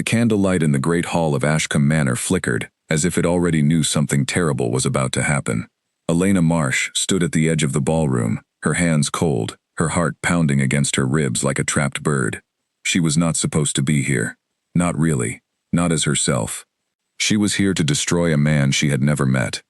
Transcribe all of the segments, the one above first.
The candlelight in the great hall of Ashcombe Manor flickered, as if it already knew something terrible was about to happen. Elena Marsh stood at the edge of the ballroom, her hands cold, her heart pounding against her ribs like a trapped bird. She was not supposed to be here. Not really. Not as herself. She was here to destroy a man she had never met.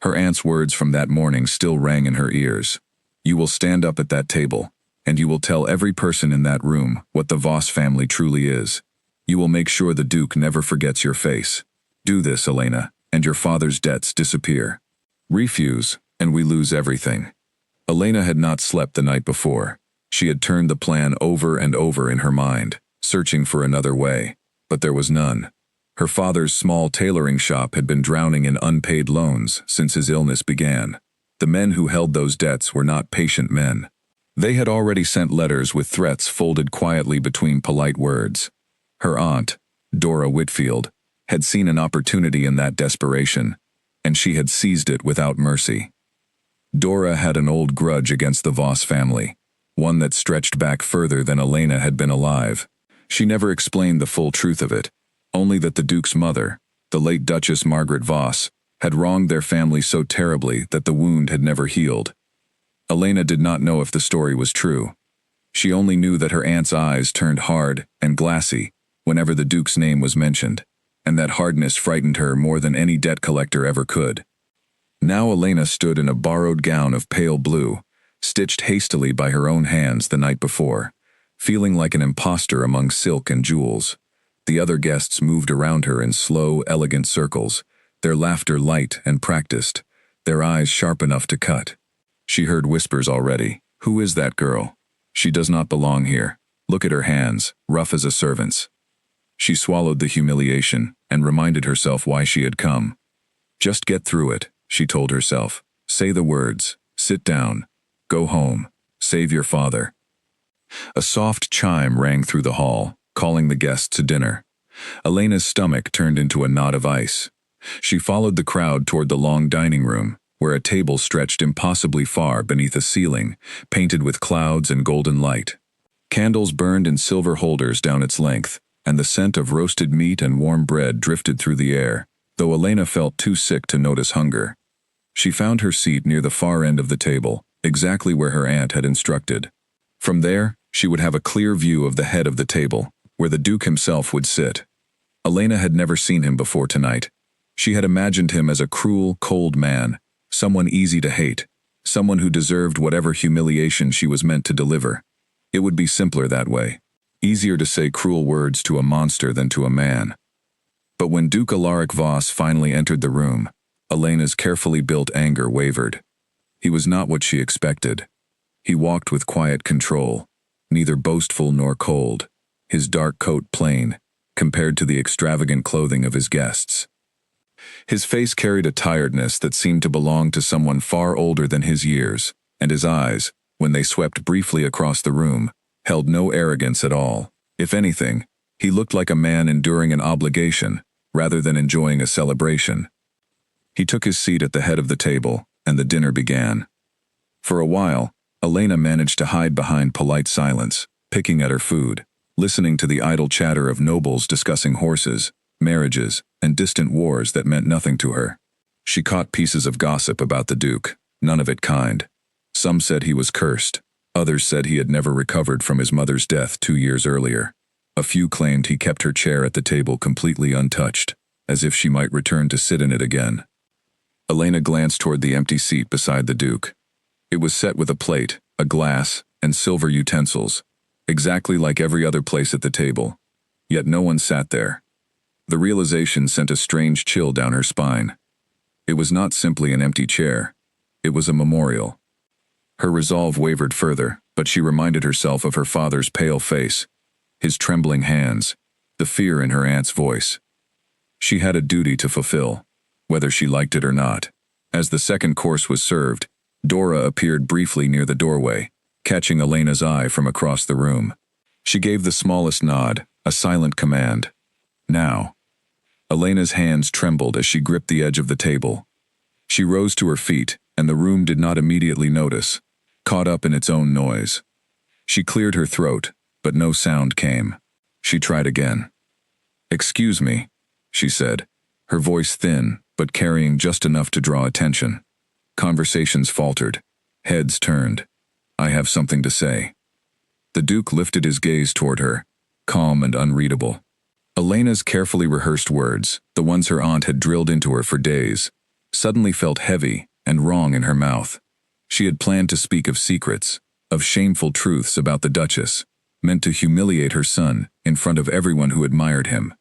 Her aunt's words from that morning still rang in her ears. You will stand up at that table, and you will tell every person in that room what the Voss family truly is. You will make sure the Duke never forgets your face. Do this, Elena, and your father's debts disappear. Refuse, and we lose everything. Elena had not slept the night before. She had turned the plan over and over in her mind, searching for another way, but there was none. Her father's small tailoring shop had been drowning in unpaid loans since his illness began. The men who held those debts were not patient men. They had already sent letters with threats folded quietly between polite words. Her aunt, Dora Whitfield, had seen an opportunity in that desperation, and she had seized it without mercy. Dora had an old grudge against the Voss family, one that stretched back further than Elena had been alive. She never explained the full truth of it, only that the Duke's mother, the late Duchess Margaret Voss, had wronged their family so terribly that the wound had never healed. Elena did not know if the story was true. She only knew that her aunt's eyes turned hard and glassy whenever the Duke's name was mentioned, and that hardness frightened her more than any debt collector ever could. Now Elena stood in a borrowed gown of pale blue, stitched hastily by her own hands the night before, feeling like an impostor among silk and jewels. The other guests moved around her in slow, elegant circles, their laughter light and practiced, their eyes sharp enough to cut. She heard whispers already. Who is that girl? She does not belong here. Look at her hands, rough as a servant's. She swallowed the humiliation and reminded herself why she had come. Just get through it, she told herself. Say the words. Sit down. Go home. Save your father. A soft chime rang through the hall, calling the guests to dinner. Elena's stomach turned into a knot of ice. She followed the crowd toward the long dining room, where a table stretched impossibly far beneath a ceiling, painted with clouds and golden light. Candles burned in silver holders down its length, and the scent of roasted meat and warm bread drifted through the air, though Elena felt too sick to notice hunger. She found her seat near the far end of the table, exactly where her aunt had instructed. From there, she would have a clear view of the head of the table, where the Duke himself would sit. Elena had never seen him before tonight. She had imagined him as a cruel, cold man, someone easy to hate, someone who deserved whatever humiliation she was meant to deliver. It would be simpler that way. Easier to say cruel words to a monster than to a man. But when Duke Alaric Voss finally entered the room, Elena's carefully built anger wavered. He was not what she expected. He walked with quiet control, neither boastful nor cold, his dark coat plain, compared to the extravagant clothing of his guests. His face carried a tiredness that seemed to belong to someone far older than his years, and his eyes, when they swept briefly across the room, held no arrogance at all. If anything, he looked like a man enduring an obligation, rather than enjoying a celebration. He took his seat at the head of the table, and the dinner began. For a while, Elena managed to hide behind polite silence, picking at her food, listening to the idle chatter of nobles discussing horses, marriages, and distant wars that meant nothing to her. She caught pieces of gossip about the Duke, none of it kind. Some said he was cursed. Others said he had never recovered from his mother's death 2 years earlier. A few claimed he kept her chair at the table completely untouched, as if she might return to sit in it again. Elena glanced toward the empty seat beside the Duke. It was set with a plate, a glass, and silver utensils, exactly like every other place at the table. Yet no one sat there. The realization sent a strange chill down her spine. It was not simply an empty chair. It was a memorial. Her resolve wavered further, but she reminded herself of her father's pale face, his trembling hands, the fear in her aunt's voice. She had a duty to fulfill, whether she liked it or not. As the second course was served, Dora appeared briefly near the doorway, catching Elena's eye from across the room. She gave the smallest nod, a silent command. Now. Elena's hands trembled as she gripped the edge of the table. She rose to her feet, and the room did not immediately notice, caught up in its own noise. She cleared her throat, but no sound came. She tried again. "Excuse me," she said, her voice thin, but carrying just enough to draw attention. Conversations faltered. Heads turned. "I have something to say." The Duke lifted his gaze toward her, calm and unreadable. Elena's carefully rehearsed words, the ones her aunt had drilled into her for days, suddenly felt heavy and wrong in her mouth. She had planned to speak of secrets, of shameful truths about the Duchess, meant to humiliate her son in front of everyone who admired him.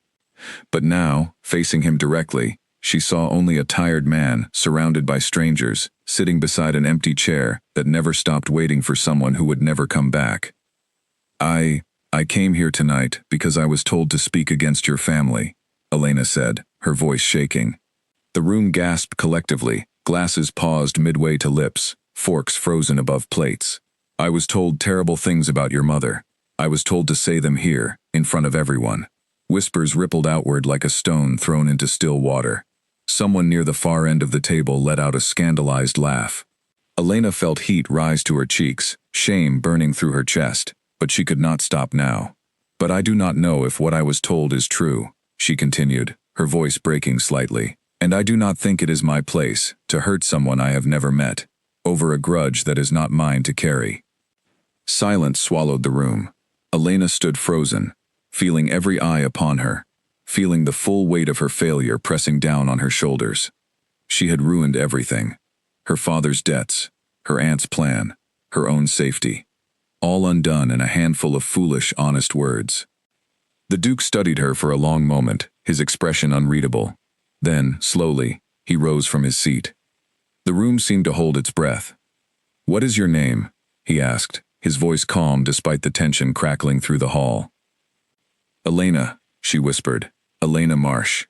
But now, facing him directly, she saw only a tired man surrounded by strangers, sitting beside an empty chair that never stopped waiting for someone who would never come back. I came here tonight because I was told to speak against your family," Elena said, her voice shaking. The room gasped collectively, glasses paused midway to lips, forks frozen above plates. "I was told terrible things about your mother. I was told to say them here, in front of everyone." Whispers rippled outward like a stone thrown into still water. Someone near the far end of the table let out a scandalized laugh. Elena felt heat rise to her cheeks, shame burning through her chest, but she could not stop now. "But I do not know if what I was told is true," she continued, her voice breaking slightly. "And I do not think it is my place to hurt someone I have never met, over a grudge that is not mine to carry." Silence swallowed the room. Elena stood frozen, feeling every eye upon her, feeling the full weight of her failure pressing down on her shoulders. She had ruined everything. Her father's debts, her aunt's plan, her own safety. All undone in a handful of foolish, honest words. The Duke studied her for a long moment, his expression unreadable. Then, slowly, he rose from his seat. The room seemed to hold its breath. "What is your name?" he asked, his voice calm despite the tension crackling through the hall. "Elena," she whispered. "Elena Marsh."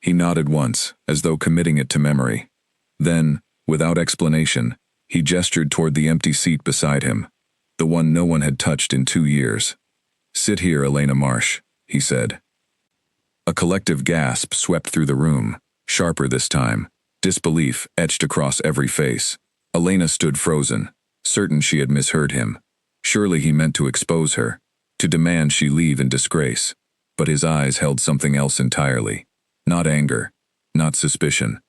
He nodded once, as though committing it to memory. Then, without explanation, he gestured toward the empty seat beside him, the one no one had touched in 2 years. "Sit here, Elena Marsh," he said. A collective gasp swept through the room, sharper this time, disbelief etched across every face. Elena stood frozen, certain she had misheard him. Surely he meant to expose her, to demand she leave in disgrace. But his eyes held something else entirely. Not anger, not suspicion.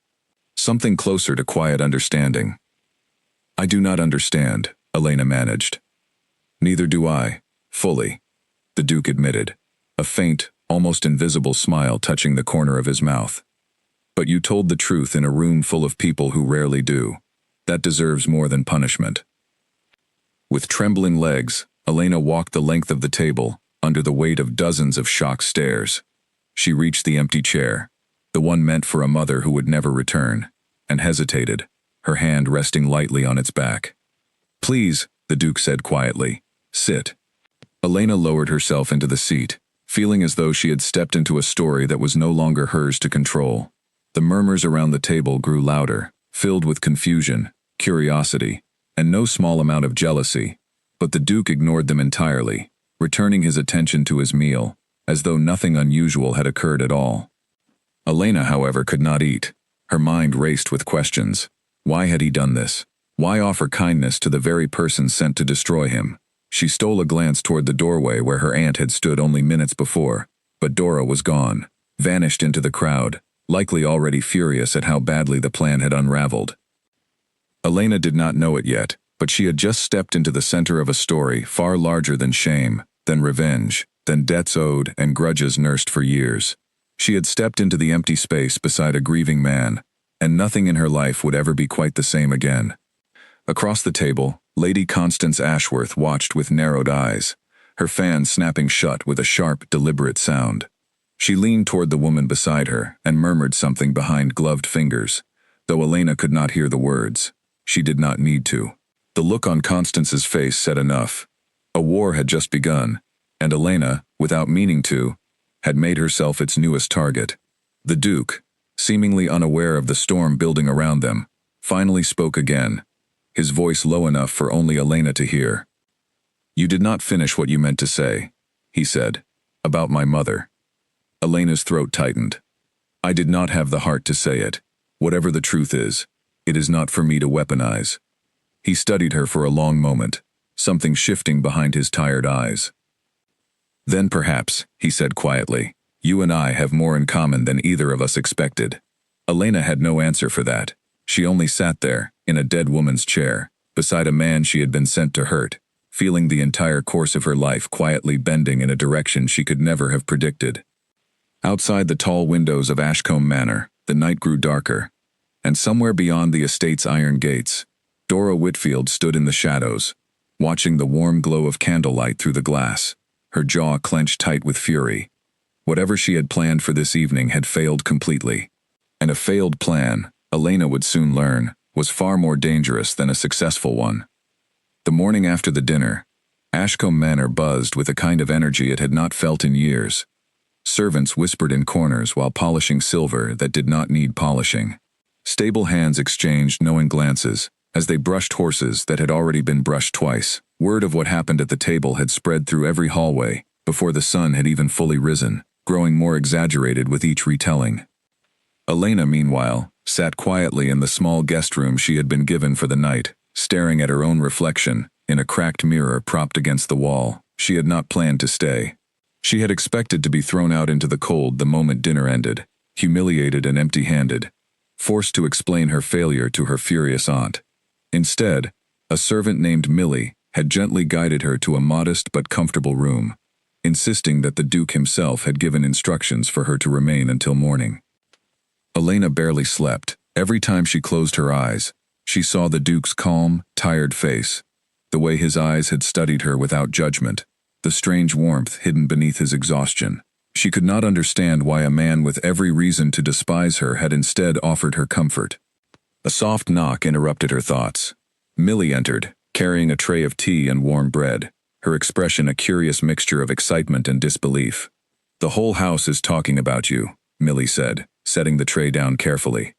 Something closer to quiet understanding. "I do not understand," Elena managed. "Neither do I, fully," the Duke admitted, a faint, almost invisible smile touching the corner of his mouth. "But you told the truth in a room full of people who rarely do. That deserves more than punishment." With trembling legs, Elena walked the length of the table, under the weight of dozens of shocked stares. She reached the empty chair, the one meant for a mother who would never return, and hesitated, her hand resting lightly on its back. "Please," the Duke said quietly, "sit." Elena lowered herself into the seat, feeling as though she had stepped into a story that was no longer hers to control. The murmurs around the table grew louder, filled with confusion, curiosity, and no small amount of jealousy, but the Duke ignored them entirely, returning his attention to his meal, as though nothing unusual had occurred at all. Elena, however, could not eat. Her mind raced with questions. Why had he done this? Why offer kindness to the very person sent to destroy him? She stole a glance toward the doorway where her aunt had stood only minutes before, but Dora was gone, vanished into the crowd, likely already furious at how badly the plan had unraveled. Elena did not know it yet, but she had just stepped into the center of a story far larger than shame, than revenge, than debts owed and grudges nursed for years. She had stepped into the empty space beside a grieving man, and nothing in her life would ever be quite the same again. Across the table, Lady Constance Ashworth watched with narrowed eyes, her fan snapping shut with a sharp, deliberate sound. She leaned toward the woman beside her and murmured something behind gloved fingers, though Elena could not hear the words. She did not need to. The look on Constance's face said enough. A war had just begun, and Elena, without meaning to, had made herself its newest target. The Duke, seemingly unaware of the storm building around them, finally spoke again, his voice low enough for only Elena to hear. "You did not finish what you meant to say," he said, "about my mother." Elena's throat tightened. "I did not have the heart to say it. Whatever the truth is, it is not for me to weaponize." He studied her for a long moment, something shifting behind his tired eyes. "Then perhaps," he said quietly, You and I have more in common than either of us expected." Elena had no answer for that. She only sat there, in a dead woman's chair, beside a man she had been sent to hurt, feeling the entire course of her life quietly bending in a direction she could never have predicted. Outside the tall windows of Ashcombe Manor, the night grew darker, and somewhere beyond the estate's iron gates, Dora Whitfield stood in the shadows, watching the warm glow of candlelight through the glass, her jaw clenched tight with fury. Whatever she had planned for this evening had failed completely. And a failed plan, Elena would soon learn, was far more dangerous than a successful one. The morning after the dinner, Ashcombe Manor buzzed with a kind of energy it had not felt in years. Servants whispered in corners while polishing silver that did not need polishing. Stable hands exchanged knowing glances as they brushed horses that had already been brushed twice. Word of what happened at the table had spread through every hallway before the sun had even fully risen, growing more exaggerated with each retelling. Elena, meanwhile, sat quietly in the small guest room she had been given for the night, staring at her own reflection in a cracked mirror propped against the wall. She had not planned to stay. She had expected to be thrown out into the cold the moment dinner ended, humiliated and empty-handed, forced to explain her failure to her furious aunt. Instead, a servant named Millie had gently guided her to a modest but comfortable room, insisting that the Duke himself had given instructions for her to remain until morning. Elena barely slept. Every time she closed her eyes, she saw the Duke's calm, tired face, the way his eyes had studied her without judgment, the strange warmth hidden beneath his exhaustion. She could not understand why a man with every reason to despise her had instead offered her comfort. A soft knock interrupted her thoughts. Millie entered, carrying a tray of tea and warm bread, her expression a curious mixture of excitement and disbelief. "The whole house is talking about you," Millie said, setting the tray down carefully.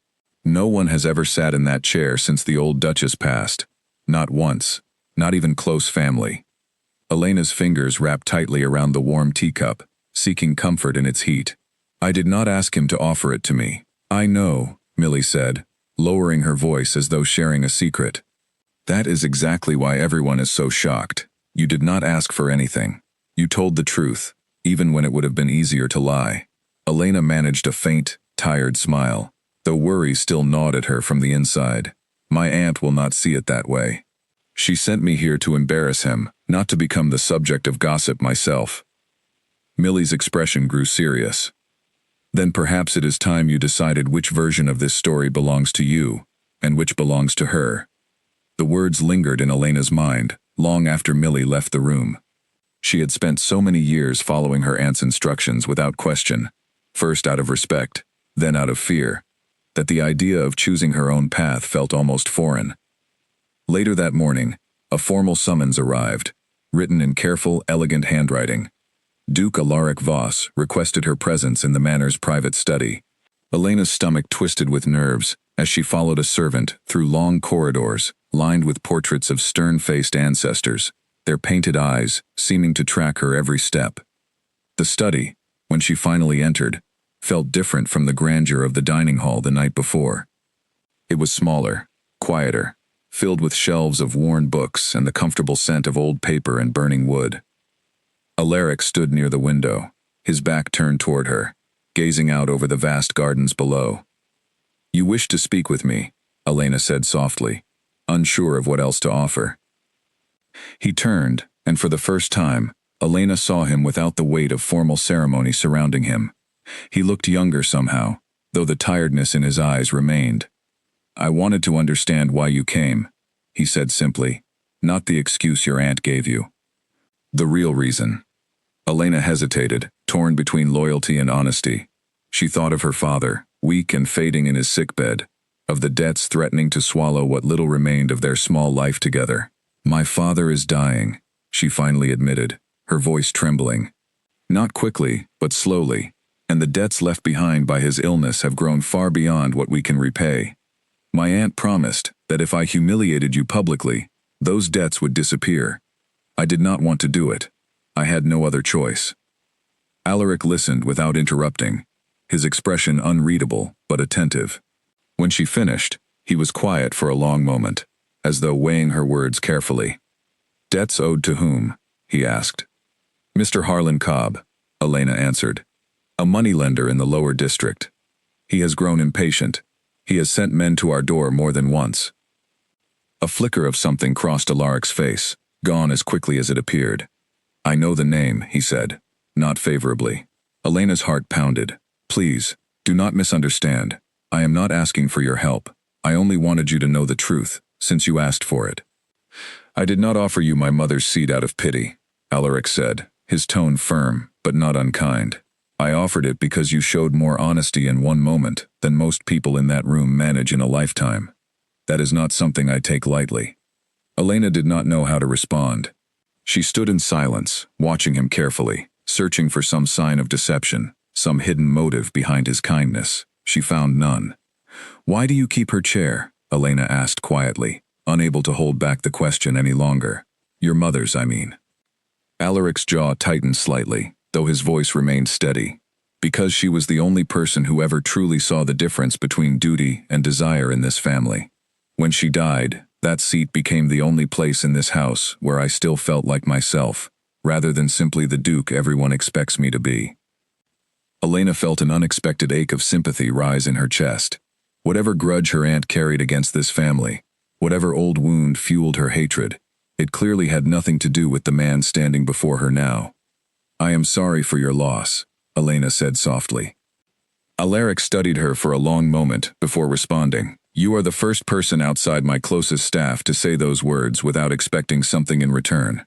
"No one has ever sat in that chair since the old Duchess passed. Not once. Not even close family." Elena's fingers wrapped tightly around the warm teacup, seeking comfort in its heat. "I did not ask him to offer it to me." "I know," Millie said, lowering her voice as though sharing a secret. "That is exactly why everyone is so shocked. You did not ask for anything. You told the truth, even when it would have been easier to lie." Elena managed a faint, tired smile, though worry still gnawed at her from the inside. "My aunt will not see it that way. She sent me here to embarrass him, not to become the subject of gossip myself." Millie's expression grew serious. "Then perhaps it is time you decided which version of this story belongs to you, and which belongs to her." The words lingered in Elena's mind, long after Millie left the room. She had spent so many years following her aunt's instructions without question, first out of respect, then out of fear, that the idea of choosing her own path felt almost foreign. Later that morning, a formal summons arrived, written in careful, elegant handwriting. Duke Alaric Voss requested her presence in the manor's private study. Elena's stomach twisted with nerves as she followed a servant through long corridors lined with portraits of stern-faced ancestors, their painted eyes seeming to track her every step. The study, when she finally entered, felt different from the grandeur of the dining hall the night before. It was smaller, quieter, filled with shelves of worn books and the comfortable scent of old paper and burning wood. Alaric stood near the window, his back turned toward her, gazing out over the vast gardens below. "You wish to speak with me," Elena said softly, unsure of what else to offer. He turned, and for the first time, Elena saw him without the weight of formal ceremony surrounding him. He looked younger somehow, though the tiredness in his eyes remained. "I wanted to understand why you came," he said simply, "not the excuse your aunt gave you. The real reason." Elena hesitated, torn between loyalty and honesty. She thought of her father, weak and fading in his sickbed, of the debts threatening to swallow what little remained of their small life together. "My father is dying," she finally admitted, her voice trembling. "Not quickly, but slowly, and the debts left behind by his illness have grown far beyond what we can repay. My aunt promised that if I humiliated you publicly, those debts would disappear. I did not want to do it. I had no other choice." Alaric listened without interrupting, his expression unreadable but attentive. When she finished, he was quiet for a long moment, as though weighing her words carefully. "Debts owed to whom?" he asked. "Mr. Harlan Cobb," Elena answered. a moneylender in the lower district. He has grown impatient. He has sent men to our door more than once. A flicker of something crossed Alaric's face, gone as quickly as it appeared. I know the name, he said, not favorably. Elena's heart pounded. Please, do not misunderstand. I am not asking for your help. I only wanted you to know the truth, since you asked for it. I did not offer you my mother's seat out of pity, Alaric said, his tone firm, but not unkind. I offered it because you showed more honesty in one moment than most people in that room manage in a lifetime. That is not something I take lightly. Elena did not know how to respond. She stood in silence, watching him carefully, searching for some sign of deception, some hidden motive behind his kindness. She found none. Why do you keep her chair? Elena asked quietly, unable to hold back the question any longer. Your mother's, I mean. Alaric's jaw tightened slightly, though his voice remained steady. Because she was the only person who ever truly saw the difference between duty and desire in this family. When she died, that seat became the only place in this house where I still felt like myself, rather than simply the duke everyone expects me to be. Elena felt an unexpected ache of sympathy rise in her chest. Whatever grudge her aunt carried against this family, whatever old wound fueled her hatred, it clearly had nothing to do with the man standing before her now. I am sorry for your loss, Elena said softly. Alaric studied her for a long moment before responding. You are the first person outside my closest staff to say those words without expecting something in return.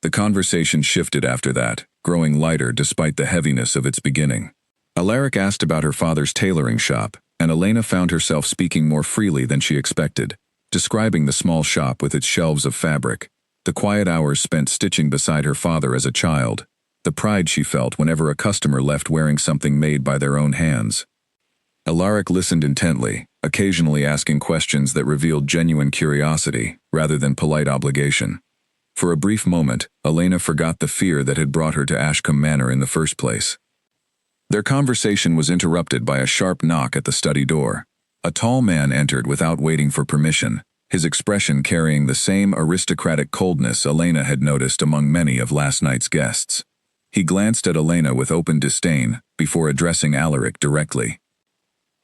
The conversation shifted after that, growing lighter despite the heaviness of its beginning. Alaric asked about her father's tailoring shop, and Elena found herself speaking more freely than she expected, describing the small shop with its shelves of fabric, the quiet hours spent stitching beside her father as a child, the pride she felt whenever a customer left wearing something made by their own hands. Alaric listened intently, occasionally asking questions that revealed genuine curiosity rather than polite obligation. For a brief moment, Elena forgot the fear that had brought her to Ashcombe Manor in the first place. Their conversation was interrupted by a sharp knock at the study door. A tall man entered without waiting for permission, his expression carrying the same aristocratic coldness Elena had noticed among many of last night's guests. He glanced at Elena with open disdain before addressing Alaric directly.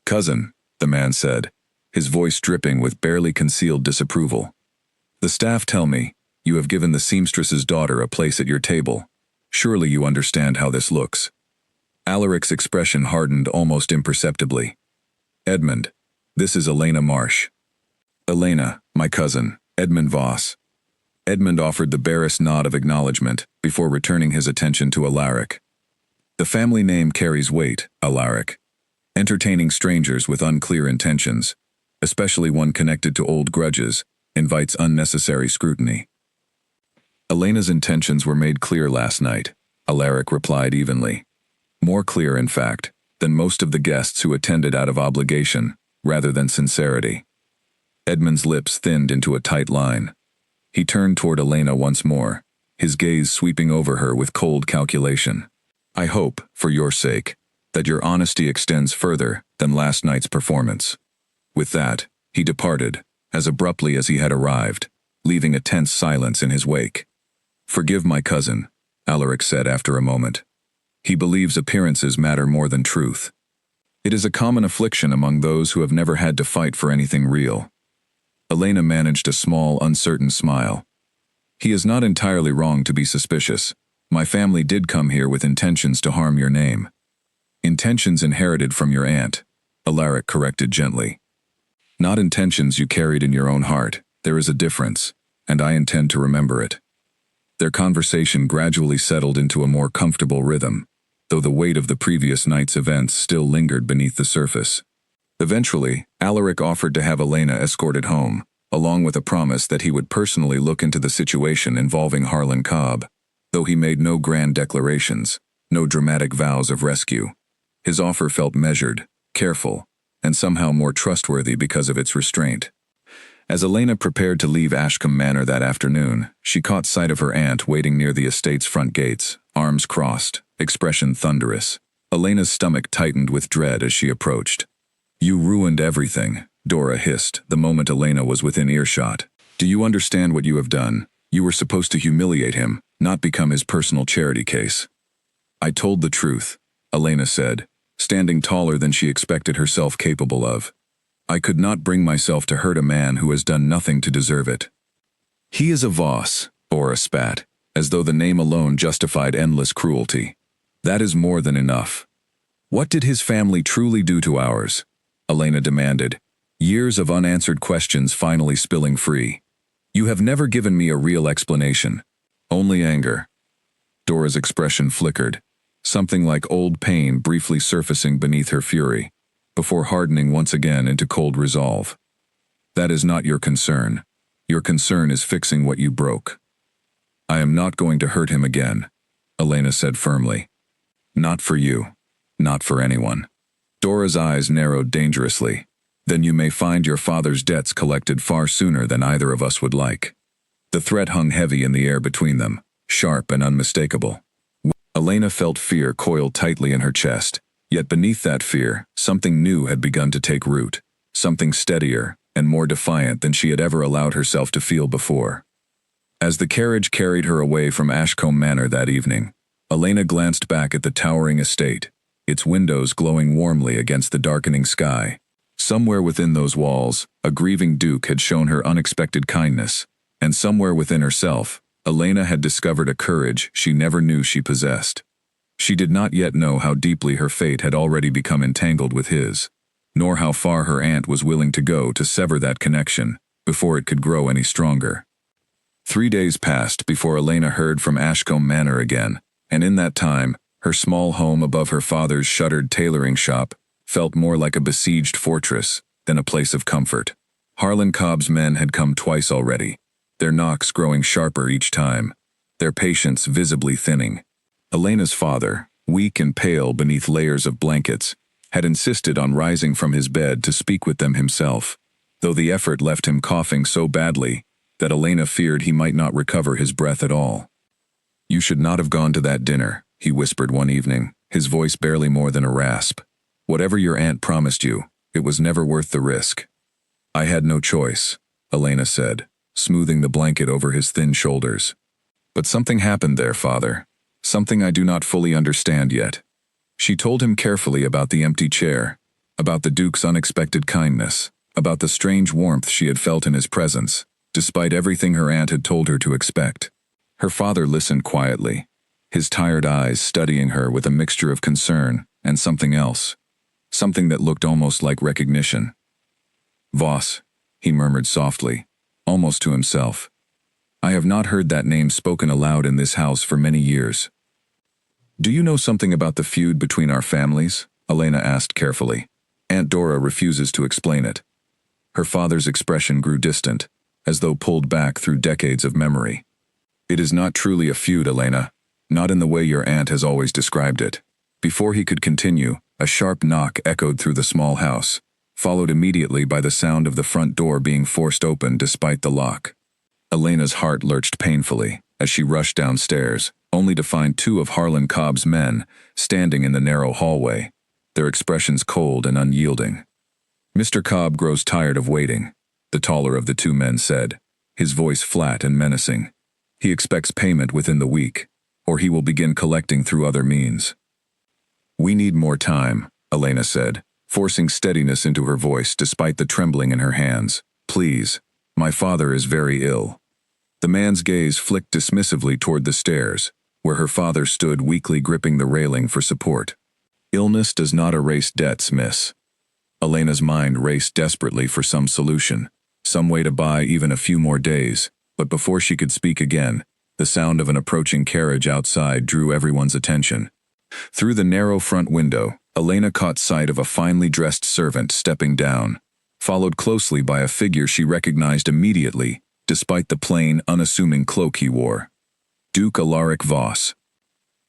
Cousin, the man said, his voice dripping with barely concealed disapproval. The staff tell me you have given the seamstress's daughter a place at your table. Surely you understand how this looks. Alaric's expression hardened almost imperceptibly. Edmund, this is Elena Marsh. Elena, my cousin, Edmund Voss. Edmund offered the barest nod of acknowledgement before returning his attention to Alaric. The family name carries weight, Alaric. Entertaining strangers with unclear intentions, especially one connected to old grudges, invites unnecessary scrutiny. Elena's intentions were made clear last night, Alaric replied evenly. More clear, in fact, than most of the guests who attended out of obligation, rather than sincerity. Edmund's lips thinned into a tight line. He turned toward Elena once more, his gaze sweeping over her with cold calculation. I hope, for your sake, that your honesty extends further than last night's performance. With that, he departed, as abruptly as he had arrived, leaving a tense silence in his wake. Forgive my cousin, Alaric said after a moment. He believes appearances matter more than truth. It is a common affliction among those who have never had to fight for anything real. Elena managed a small, uncertain smile. He is not entirely wrong to be suspicious. My family did come here with intentions to harm your name. Intentions inherited from your aunt, Alaric corrected gently. Not intentions you carried in your own heart. There is a difference, and I intend to remember it. Their conversation gradually settled into a more comfortable rhythm, though the weight of the previous night's events still lingered beneath the surface. Eventually, Alaric offered to have Elena escorted home, along with a promise that he would personally look into the situation involving Harlan Cobb, though he made no grand declarations, no dramatic vows of rescue. His offer felt measured, careful, and somehow more trustworthy because of its restraint. As Elena prepared to leave Ashcombe Manor that afternoon, she caught sight of her aunt waiting near the estate's front gates, arms crossed, expression thunderous. Elena's stomach tightened with dread as she approached. You ruined everything, Dora hissed the moment Elena was within earshot. Do you understand what you have done? You were supposed to humiliate him, not become his personal charity case. I told the truth, Elena said, standing taller than she expected herself capable of. I could not bring myself to hurt a man who has done nothing to deserve it. He is a Voss, Dora spat, as though the name alone justified endless cruelty. That is more than enough. What did his family truly do to ours? Elena demanded, years of unanswered questions finally spilling free. You have never given me a real explanation. Only anger. Dora's expression flickered, something like old pain briefly surfacing beneath her fury, before hardening once again into cold resolve. That is not your concern. Your concern is fixing what you broke. I am not going to hurt him again, Elena said firmly. Not for you. Not for anyone. Dora's eyes narrowed dangerously. Then you may find your father's debts collected far sooner than either of us would like. The threat hung heavy in the air between them, sharp and unmistakable. Elena felt fear coiled tightly in her chest, yet beneath that fear, something new had begun to take root, something steadier and more defiant than she had ever allowed herself to feel before. As the carriage carried her away from Ashcombe Manor that evening, Elena glanced back at the towering estate, its windows glowing warmly against the darkening sky. Somewhere within those walls, a grieving duke had shown her unexpected kindness, and somewhere within herself, Elena had discovered a courage she never knew she possessed. She did not yet know how deeply her fate had already become entangled with his, nor how far her aunt was willing to go to sever that connection before it could grow any stronger. 3 days passed before Elena heard from Ashcombe Manor again, and in that time, her small home above her father's shuttered tailoring shop felt more like a besieged fortress than a place of comfort. Harlan Cobb's men had come twice already, their knocks growing sharper each time, their patience visibly thinning. Elena's father, weak and pale beneath layers of blankets, had insisted on rising from his bed to speak with them himself, though the effort left him coughing so badly that Elena feared he might not recover his breath at all. You should not have gone to that dinner, he whispered one evening, his voice barely more than a rasp. Whatever your aunt promised you, it was never worth the risk. I had no choice, Elena said, smoothing the blanket over his thin shoulders. But something happened there, father. Something I do not fully understand yet. She told him carefully about the empty chair, about the Duke's unexpected kindness, about the strange warmth she had felt in his presence, despite everything her aunt had told her to expect. Her father listened quietly, his tired eyes studying her with a mixture of concern and something else, something that looked almost like recognition. Voss, he murmured softly, almost to himself. I have not heard that name spoken aloud in this house for many years. Do you know something about the feud between our families? Elena asked carefully. Aunt Dora refuses to explain it. Her father's expression grew distant, as though pulled back through decades of memory. It is not truly a feud, Elena, not in the way your aunt has always described it. Before he could continue, a sharp knock echoed through the small house, followed immediately by the sound of the front door being forced open despite the lock. Elena's heart lurched painfully as she rushed downstairs, only to find 2 of Harlan Cobb's men standing in the narrow hallway, their expressions cold and unyielding. Mr. Cobb grows tired of waiting, the taller of the 2 men said, his voice flat and menacing. He expects payment within the week, or he will begin collecting through other means. We need more time, Elena said, forcing steadiness into her voice despite the trembling in her hands. Please, my father is very ill. The man's gaze flicked dismissively toward the stairs, where her father stood weakly gripping the railing for support. Illness does not erase debts, miss. Elena's mind raced desperately for some solution, some way to buy even a few more days, but before she could speak again, the sound of an approaching carriage outside drew everyone's attention. Through the narrow front window, Elena caught sight of a finely dressed servant stepping down, followed closely by a figure she recognized immediately, despite the plain, unassuming cloak he wore. Duke Alaric Voss.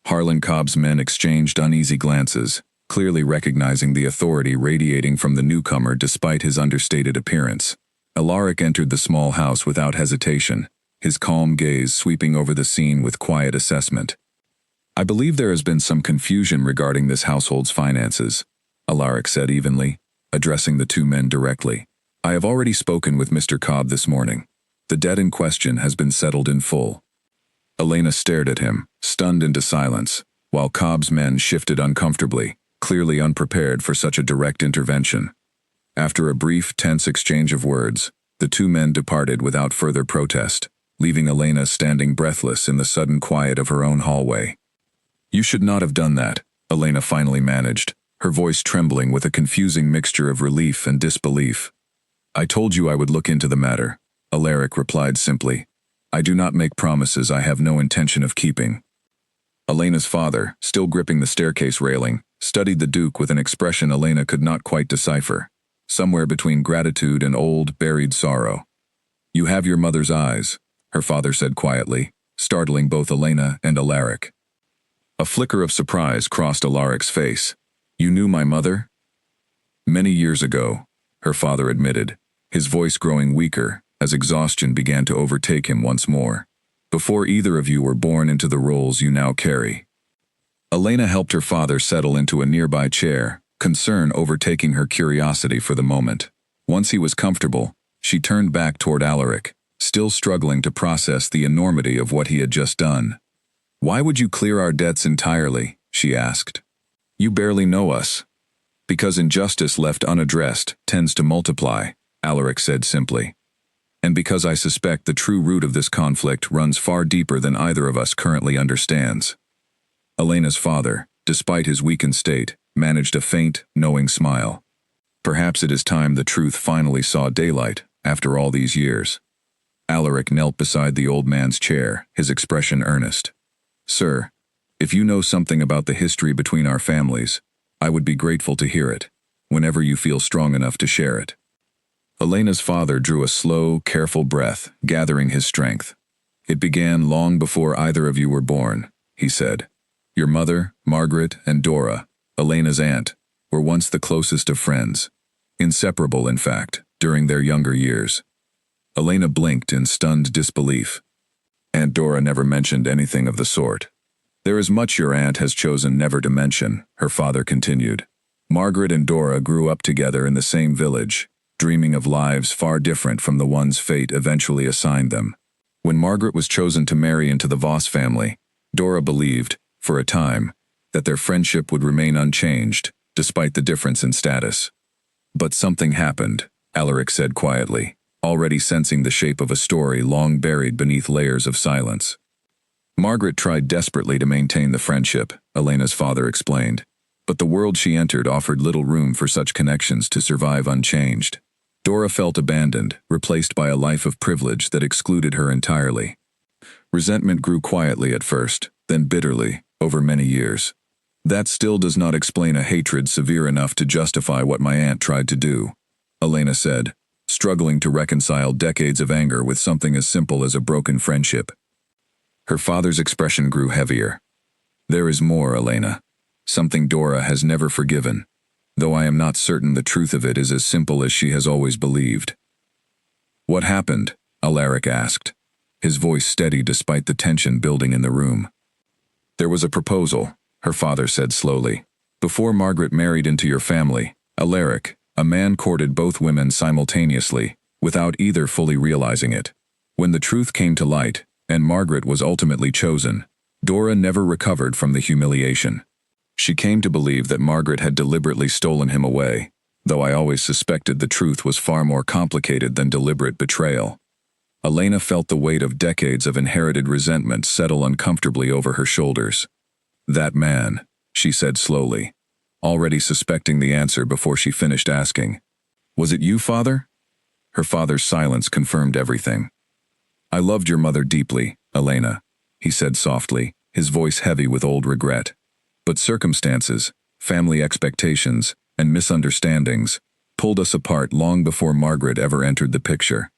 Harlan Cobb's men exchanged uneasy glances, clearly recognizing the authority radiating from the newcomer despite his understated appearance. Alaric entered the small house without hesitation, his calm gaze sweeping over the scene with quiet assessment. I believe there has been some confusion regarding this household's finances, Alaric said evenly, addressing the 2 men directly. I have already spoken with Mr. Cobb this morning. The debt in question has been settled in full. Elena stared at him, stunned into silence, while Cobb's men shifted uncomfortably, clearly unprepared for such a direct intervention. After a brief, tense exchange of words, the two men departed without further protest, leaving Elena standing breathless in the sudden quiet of her own hallway. "You should not have done that," Elena finally managed, her voice trembling with a confusing mixture of relief and disbelief. "I told you I would look into the matter," Alaric replied simply. "I do not make promises I have no intention of keeping." Elena's father, still gripping the staircase railing, studied the Duke with an expression Elena could not quite decipher, somewhere between gratitude and old, buried sorrow. "You have your mother's eyes," her father said quietly, startling both Elena and Alaric. A flicker of surprise crossed Alaric's face. "You knew my mother?" "Many years ago," her father admitted, his voice growing weaker as exhaustion began to overtake him once more. "Before either of you were born into the roles you now carry." Elena helped her father settle into a nearby chair, concern overtaking her curiosity for the moment. Once he was comfortable, she turned back toward Alaric, still struggling to process the enormity of what he had just done. "Why would you clear our debts entirely?" she asked. "You barely know us." "Because injustice left unaddressed tends to multiply," Alaric said simply. "And because I suspect the true root of this conflict runs far deeper than either of us currently understands." Elena's father, despite his weakened state, managed a faint, knowing smile. "Perhaps it is time the truth finally saw daylight, after all these years." Alaric knelt beside the old man's chair, his expression earnest. "Sir, if you know something about the history between our families, I would be grateful to hear it, whenever you feel strong enough to share it." Elena's father drew a slow, careful breath, gathering his strength. "It began long before either of you were born," he said. "Your mother, Margaret, and Dora, Elena's aunt, were once the closest of friends. Inseparable, in fact, during their younger years." Elena blinked in stunned disbelief. "Aunt Dora never mentioned anything of the sort." "There is much your aunt has chosen never to mention," her father continued. "Margaret and Dora grew up together in the same village, dreaming of lives far different from the ones fate eventually assigned them. When Margaret was chosen to marry into the Voss family, Dora believed, for a time, that their friendship would remain unchanged, despite the difference in status. But something happened," Alaric said quietly, already sensing the shape of a story long buried beneath layers of silence. "Margaret tried desperately to maintain the friendship," Elena's father explained, "but the world she entered offered little room for such connections to survive unchanged. Dora felt abandoned, replaced by a life of privilege that excluded her entirely. Resentment grew quietly at first, then bitterly, over many years. That still does not explain a hatred severe enough to justify what my aunt tried to do," Elena said, struggling to reconcile decades of anger with something as simple as a broken friendship. Her father's expression grew heavier. "There is more, Elena. Something Dora has never forgiven, though I am not certain the truth of it is as simple as she has always believed." "What happened?" Alaric asked, his voice steady despite the tension building in the room. "There was a proposal," her father said slowly. "Before Margaret married into your family, Alaric, a man courted both women simultaneously, without either fully realizing it. When the truth came to light, and Margaret was ultimately chosen, Dora never recovered from the humiliation. She came to believe that Margaret had deliberately stolen him away, though I always suspected the truth was far more complicated than deliberate betrayal." Elena felt the weight of decades of inherited resentment settle uncomfortably over her shoulders. "That man," she said slowly, already suspecting the answer before she finished asking. "Was it you, father?" Her father's silence confirmed everything. "I loved your mother deeply, Elena," he said softly, his voice heavy with old regret. "But circumstances, family expectations, and misunderstandings pulled us apart long before Margaret ever entered the picture.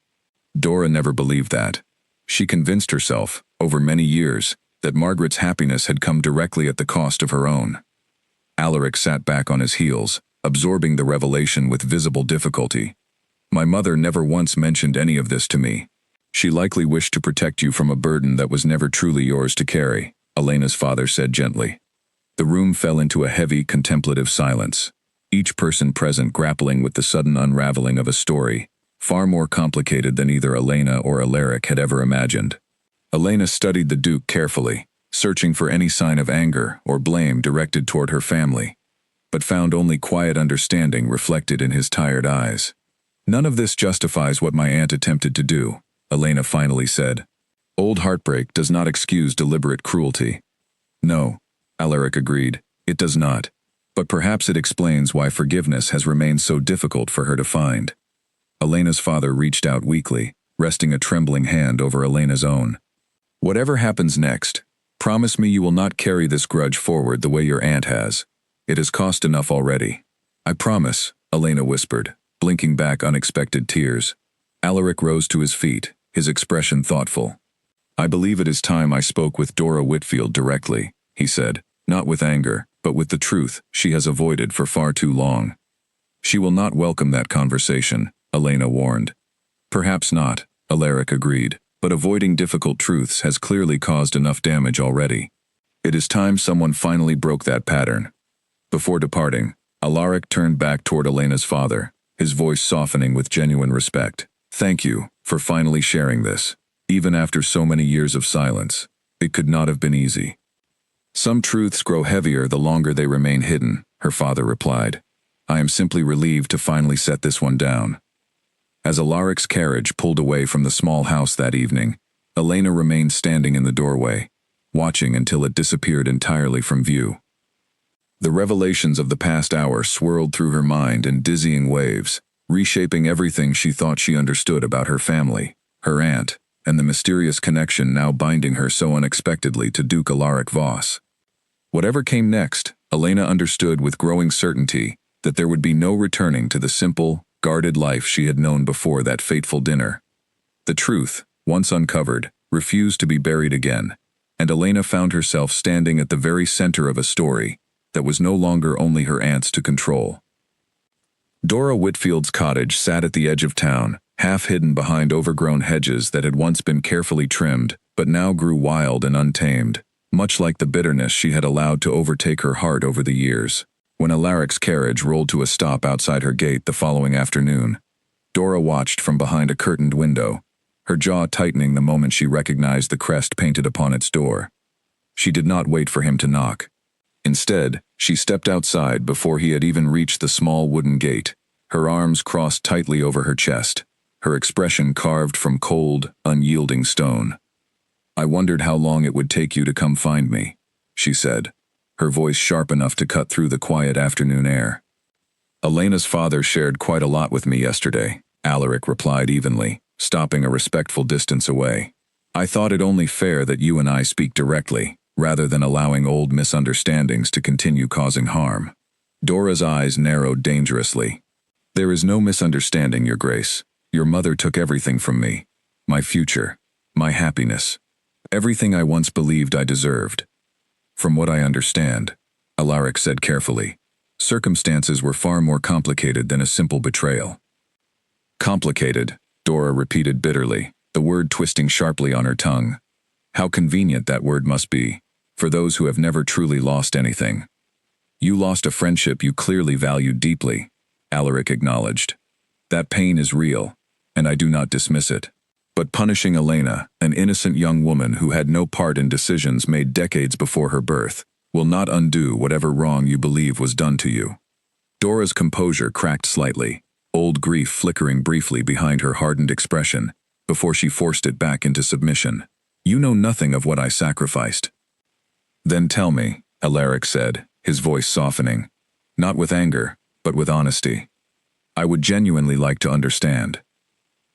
Dora never believed that. She convinced herself, over many years, that Margaret's happiness had come directly at the cost of her own." Alaric sat back on his heels, absorbing the revelation with visible difficulty. "My mother never once mentioned any of this to me. She likely wished to protect you from a burden that was never truly yours to carry," Elena's father said gently. The room fell into a heavy, contemplative silence, each person present grappling with the sudden unraveling of a story, far more complicated than either Elena or Alaric had ever imagined. Elena studied the Duke carefully, searching for any sign of anger or blame directed toward her family, but found only quiet understanding reflected in his tired eyes. "None of this justifies what my aunt attempted to do," Elena finally said. "Old heartbreak does not excuse deliberate cruelty." "No," Alaric agreed, "it does not. But perhaps it explains why forgiveness has remained so difficult for her to find." Elena's father reached out weakly, resting a trembling hand over Elena's own. "Whatever happens next, promise me you will not carry this grudge forward the way your aunt has. It has cost enough already." "I promise," Elena whispered, blinking back unexpected tears. Alaric rose to his feet, his expression thoughtful. "I believe it is time I spoke with Dora Whitfield directly," he said, "not with anger, but with the truth she has avoided for far too long." "She will not welcome that conversation," Elena warned. "Perhaps not," Alaric agreed, "but avoiding difficult truths has clearly caused enough damage already. It is time someone finally broke that pattern." Before departing, Alaric turned back toward Elena's father, his voice softening with genuine respect. "Thank you for finally sharing this. Even after so many years of silence, it could not have been easy." "Some truths grow heavier the longer they remain hidden," her father replied. "I am simply relieved to finally set this one down." As Alaric's carriage pulled away from the small house that evening, Elena remained standing in the doorway, watching until it disappeared entirely from view. The revelations of the past hour swirled through her mind in dizzying waves, reshaping everything she thought she understood about her family, her aunt, and the mysterious connection now binding her so unexpectedly to Duke Alaric Voss. Whatever came next, Elena understood with growing certainty that there would be no returning to the simple, guarded life she had known before that fateful dinner. The truth, once uncovered, refused to be buried again, and Elena found herself standing at the very center of a story that was no longer only her aunt's to control. Dora Whitfield's cottage sat at the edge of town, half hidden behind overgrown hedges that had once been carefully trimmed, but now grew wild and untamed, much like the bitterness she had allowed to overtake her heart over the years. When Alaric's carriage rolled to a stop outside her gate the following afternoon, Dora watched from behind a curtained window, her jaw tightening the moment she recognized the crest painted upon its door. She did not wait for him to knock. Instead, she stepped outside before he had even reached the small wooden gate, her arms crossed tightly over her chest, her expression carved from cold, unyielding stone. "I wondered how long it would take you to come find me," she said, her voice sharp enough to cut through the quiet afternoon air. "Elena's father shared quite a lot with me yesterday," Alaric replied evenly, stopping a respectful distance away. "I thought it only fair that you and I speak directly, rather than allowing old misunderstandings to continue causing harm." Dora's eyes narrowed dangerously. "There is no misunderstanding, Your Grace. Your mother took everything from me. My future, my happiness, everything I once believed I deserved. From what I understand," Alaric said carefully, "circumstances were far more complicated than a simple betrayal." "Complicated," Dora repeated bitterly, the word twisting sharply on her tongue. How convenient that word must be, for those who have never truly lost anything. "You lost a friendship you clearly valued deeply," Alaric acknowledged. "That pain is real, and I do not dismiss it. But punishing Elena, an innocent young woman who had no part in decisions made decades before her birth, will not undo whatever wrong you believe was done to you." Dora's composure cracked slightly, old grief flickering briefly behind her hardened expression, before she forced it back into submission. "You know nothing of what I sacrificed." "Then tell me," Alaric said, his voice softening, not with anger, but with honesty. "I would genuinely like to understand."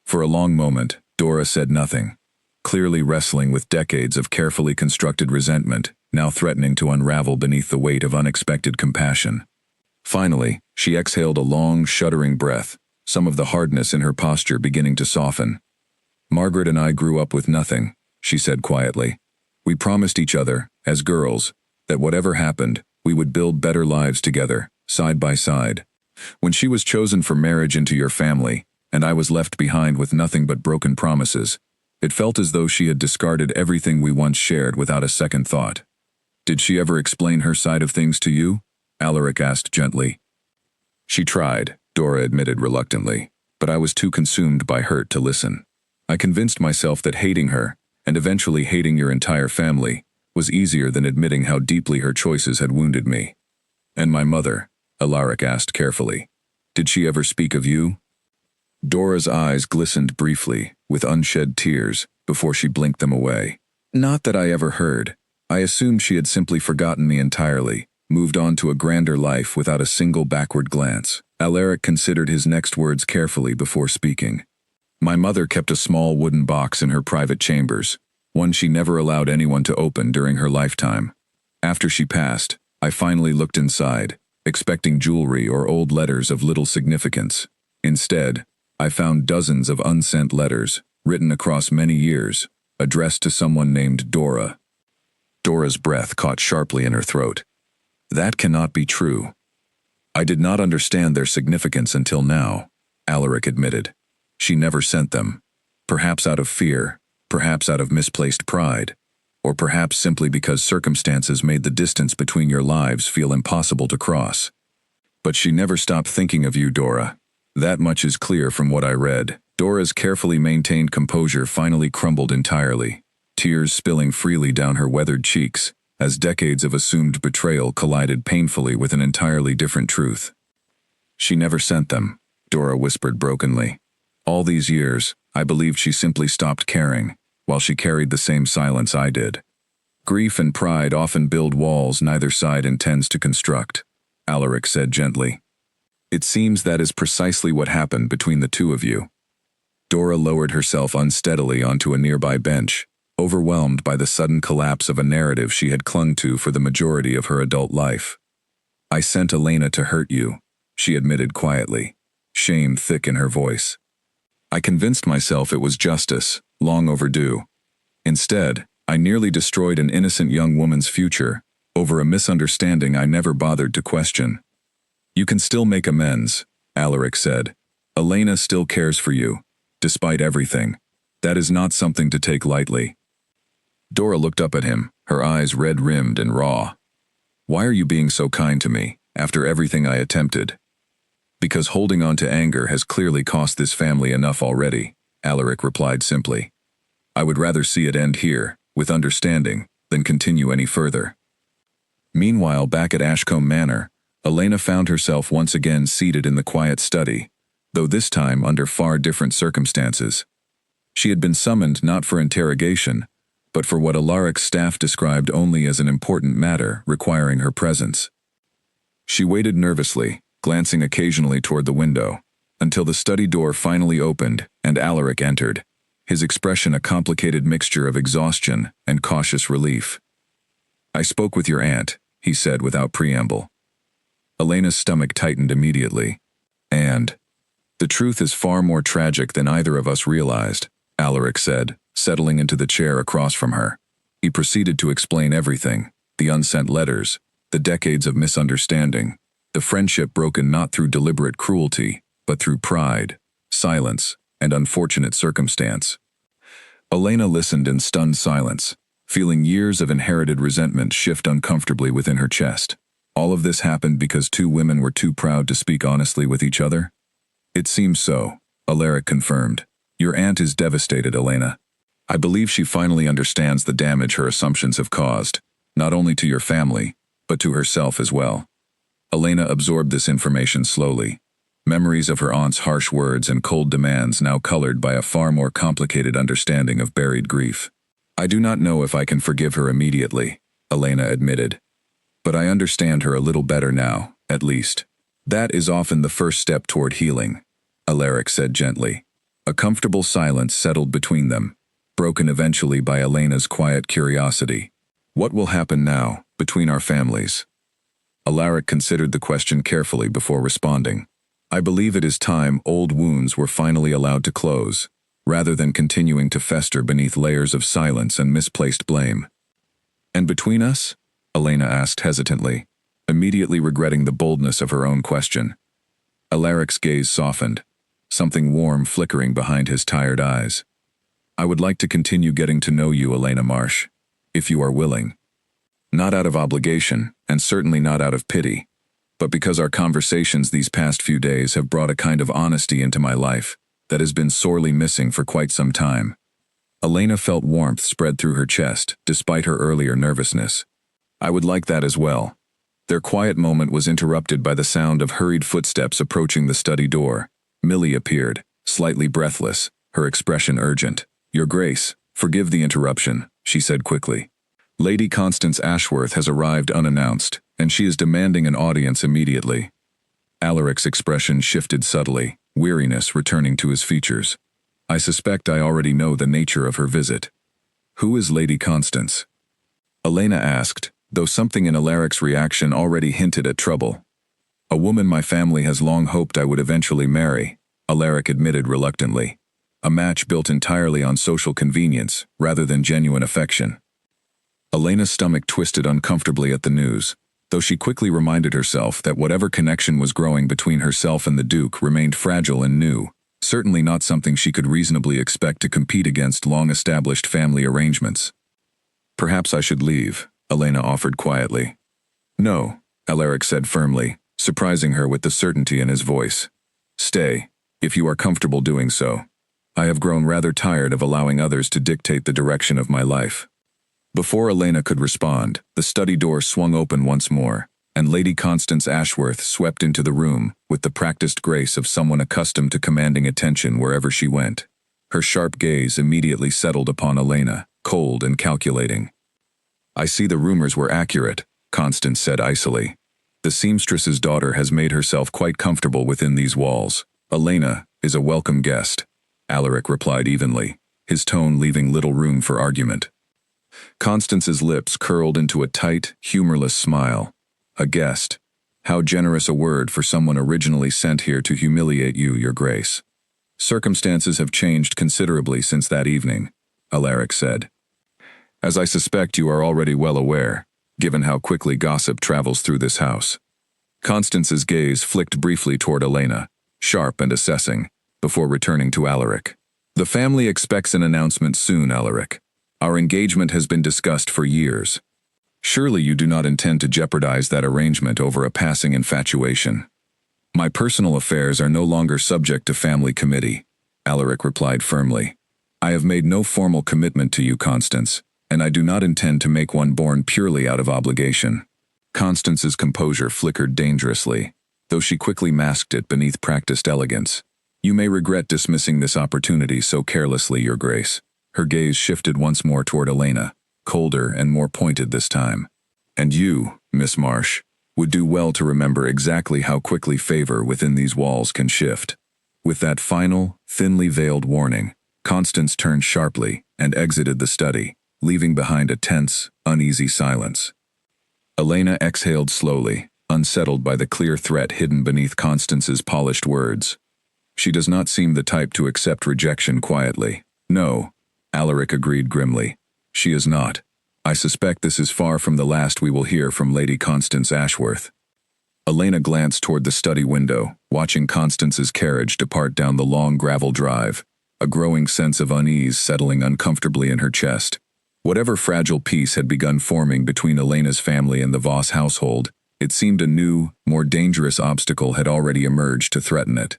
For a long moment, Dora said nothing, clearly wrestling with decades of carefully constructed resentment, now threatening to unravel beneath the weight of unexpected compassion. Finally, she exhaled a long, shuddering breath, some of the hardness in her posture beginning to soften. "Margaret and I grew up with nothing," she said quietly. "We promised each other, as girls, that whatever happened, we would build better lives together, side by side. When she was chosen for marriage into your family, and I was left behind with nothing but broken promises, it felt as though she had discarded everything we once shared without a second thought." "Did she ever explain her side of things to you?" Alaric asked gently. "She tried," Dora admitted reluctantly, "but I was too consumed by hurt to listen. I convinced myself that hating her, and eventually hating your entire family, was easier than admitting how deeply her choices had wounded me. And my mother, Alaric asked carefully. Did she ever speak of you? Dora's eyes glistened briefly, with unshed tears, before she blinked them away. Not that I ever heard. I assumed she had simply forgotten me entirely, moved on to a grander life without a single backward glance. Alaric considered his next words carefully before speaking. My mother kept a small wooden box in her private chambers, one she never allowed anyone to open during her lifetime. After she passed, I finally looked inside, expecting jewelry or old letters of little significance. Instead, I found dozens of unsent letters, written across many years, addressed to someone named Dora. Dora's breath caught sharply in her throat. That cannot be true. I did not understand their significance until now, Alaric admitted. She never sent them. Perhaps out of fear, perhaps out of misplaced pride, or perhaps simply because circumstances made the distance between your lives feel impossible to cross. But she never stopped thinking of you, Dora. That much is clear from what I read. Dora's carefully maintained composure finally crumbled entirely, tears spilling freely down her weathered cheeks, as decades of assumed betrayal collided painfully with an entirely different truth. She never sent them, Dora whispered brokenly. All these years, I believed she simply stopped caring, while she carried the same silence I did. Grief and pride often build walls neither side intends to construct, Alaric said gently. It seems that is precisely what happened between the two of you. Dora lowered herself unsteadily onto a nearby bench, overwhelmed by the sudden collapse of a narrative she had clung to for the majority of her adult life. I sent Elena to hurt you, she admitted quietly, shame thick in her voice. I convinced myself it was justice, long overdue. Instead, I nearly destroyed an innocent young woman's future, over a misunderstanding I never bothered to question. You can still make amends, Alaric said. Elena still cares for you, despite everything. That is not something to take lightly. Dora looked up at him, her eyes red-rimmed and raw. Why are you being so kind to me, after everything I attempted? Because holding on to anger has clearly cost this family enough already, Alaric replied simply. I would rather see it end here, with understanding, than continue any further. Meanwhile, back at Ashcombe Manor, Elena found herself once again seated in the quiet study, though this time under far different circumstances. She had been summoned not for interrogation, but for what Alaric's staff described only as an important matter requiring her presence. She waited nervously, glancing occasionally toward the window, until the study door finally opened and Alaric entered, his expression a complicated mixture of exhaustion and cautious relief. I spoke with your aunt, he said without preamble. Elena's stomach tightened immediately. And, the truth is far more tragic than either of us realized, Alaric said, settling into the chair across from her. He proceeded to explain everything, the unsent letters, the decades of misunderstanding, the friendship broken not through deliberate cruelty, but through pride, silence, and unfortunate circumstance. Elena listened in stunned silence, feeling years of inherited resentment shift uncomfortably within her chest. All of this happened because two women were too proud to speak honestly with each other? It seems so, Alaric confirmed. Your aunt is devastated, Elena. I believe she finally understands the damage her assumptions have caused, not only to your family, but to herself as well. Elena absorbed this information slowly, memories of her aunt's harsh words and cold demands now colored by a far more complicated understanding of buried grief. I do not know if I can forgive her immediately, Elena admitted. But I understand her a little better now, at least. That is often the first step toward healing, Alaric said gently. A comfortable silence settled between them, broken eventually by Elena's quiet curiosity. What will happen now, between our families? Alaric considered the question carefully before responding. I believe it is time old wounds were finally allowed to close, rather than continuing to fester beneath layers of silence and misplaced blame. And between us? Elena asked hesitantly, immediately regretting the boldness of her own question. Alaric's gaze softened, something warm flickering behind his tired eyes. I would like to continue getting to know you, Elena Marsh, if you are willing. Not out of obligation, and certainly not out of pity, but because our conversations these past few days have brought a kind of honesty into my life that has been sorely missing for quite some time. Elena felt warmth spread through her chest, despite her earlier nervousness. I would like that as well. Their quiet moment was interrupted by the sound of hurried footsteps approaching the study door. Millie appeared, slightly breathless, her expression urgent. Your Grace, forgive the interruption, she said quickly. Lady Constance Ashworth has arrived unannounced, and she is demanding an audience immediately. Alaric's expression shifted subtly, weariness returning to his features. I suspect I already know the nature of her visit. Who is Lady Constance? Elena asked, though something in Alaric's reaction already hinted at trouble. A woman my family has long hoped I would eventually marry, Alaric admitted reluctantly. A match built entirely on social convenience, rather than genuine affection. Elena's stomach twisted uncomfortably at the news, though she quickly reminded herself that whatever connection was growing between herself and the Duke remained fragile and new, certainly not something she could reasonably expect to compete against long-established family arrangements. Perhaps I should leave, Elena offered quietly. No, Alaric said firmly, surprising her with the certainty in his voice. Stay, if you are comfortable doing so. I have grown rather tired of allowing others to dictate the direction of my life. Before Elena could respond, the study door swung open once more, and Lady Constance Ashworth swept into the room with the practiced grace of someone accustomed to commanding attention wherever she went. Her sharp gaze immediately settled upon Elena, cold and calculating. I see the rumors were accurate, Constance said icily. The seamstress's daughter has made herself quite comfortable within these walls. Elena is a welcome guest, Alaric replied evenly, his tone leaving little room for argument. Constance's lips curled into a tight, humorless smile. A guest. How generous a word for someone originally sent here to humiliate you, Your Grace. Circumstances have changed considerably since that evening, Alaric said. As I suspect you are already well aware, given how quickly gossip travels through this house. Constance's gaze flicked briefly toward Elena, sharp and assessing, before returning to Alaric. The family expects an announcement soon, Alaric. Our engagement has been discussed for years. Surely you do not intend to jeopardize that arrangement over a passing infatuation. My personal affairs are no longer subject to family committee, Alaric replied firmly. I have made no formal commitment to you, Constance, and I do not intend to make one born purely out of obligation. Constance's composure flickered dangerously, though she quickly masked it beneath practiced elegance. You may regret dismissing this opportunity so carelessly, Your Grace. Her gaze shifted once more toward Elena, colder and more pointed this time. And you, Miss Marsh, would do well to remember exactly how quickly favor within these walls can shift. With that final, thinly veiled warning, Constance turned sharply and exited the study, leaving behind a tense, uneasy silence. Elena exhaled slowly, unsettled by the clear threat hidden beneath Constance's polished words. She does not seem the type to accept rejection quietly. No, Alaric agreed grimly. She is not. I suspect this is far from the last we will hear from Lady Constance Ashworth. Elena glanced toward the study window, watching Constance's carriage depart down the long gravel drive, a growing sense of unease settling uncomfortably in her chest. Whatever fragile peace had begun forming between Elena's family and the Voss household, it seemed a new, more dangerous obstacle had already emerged to threaten it.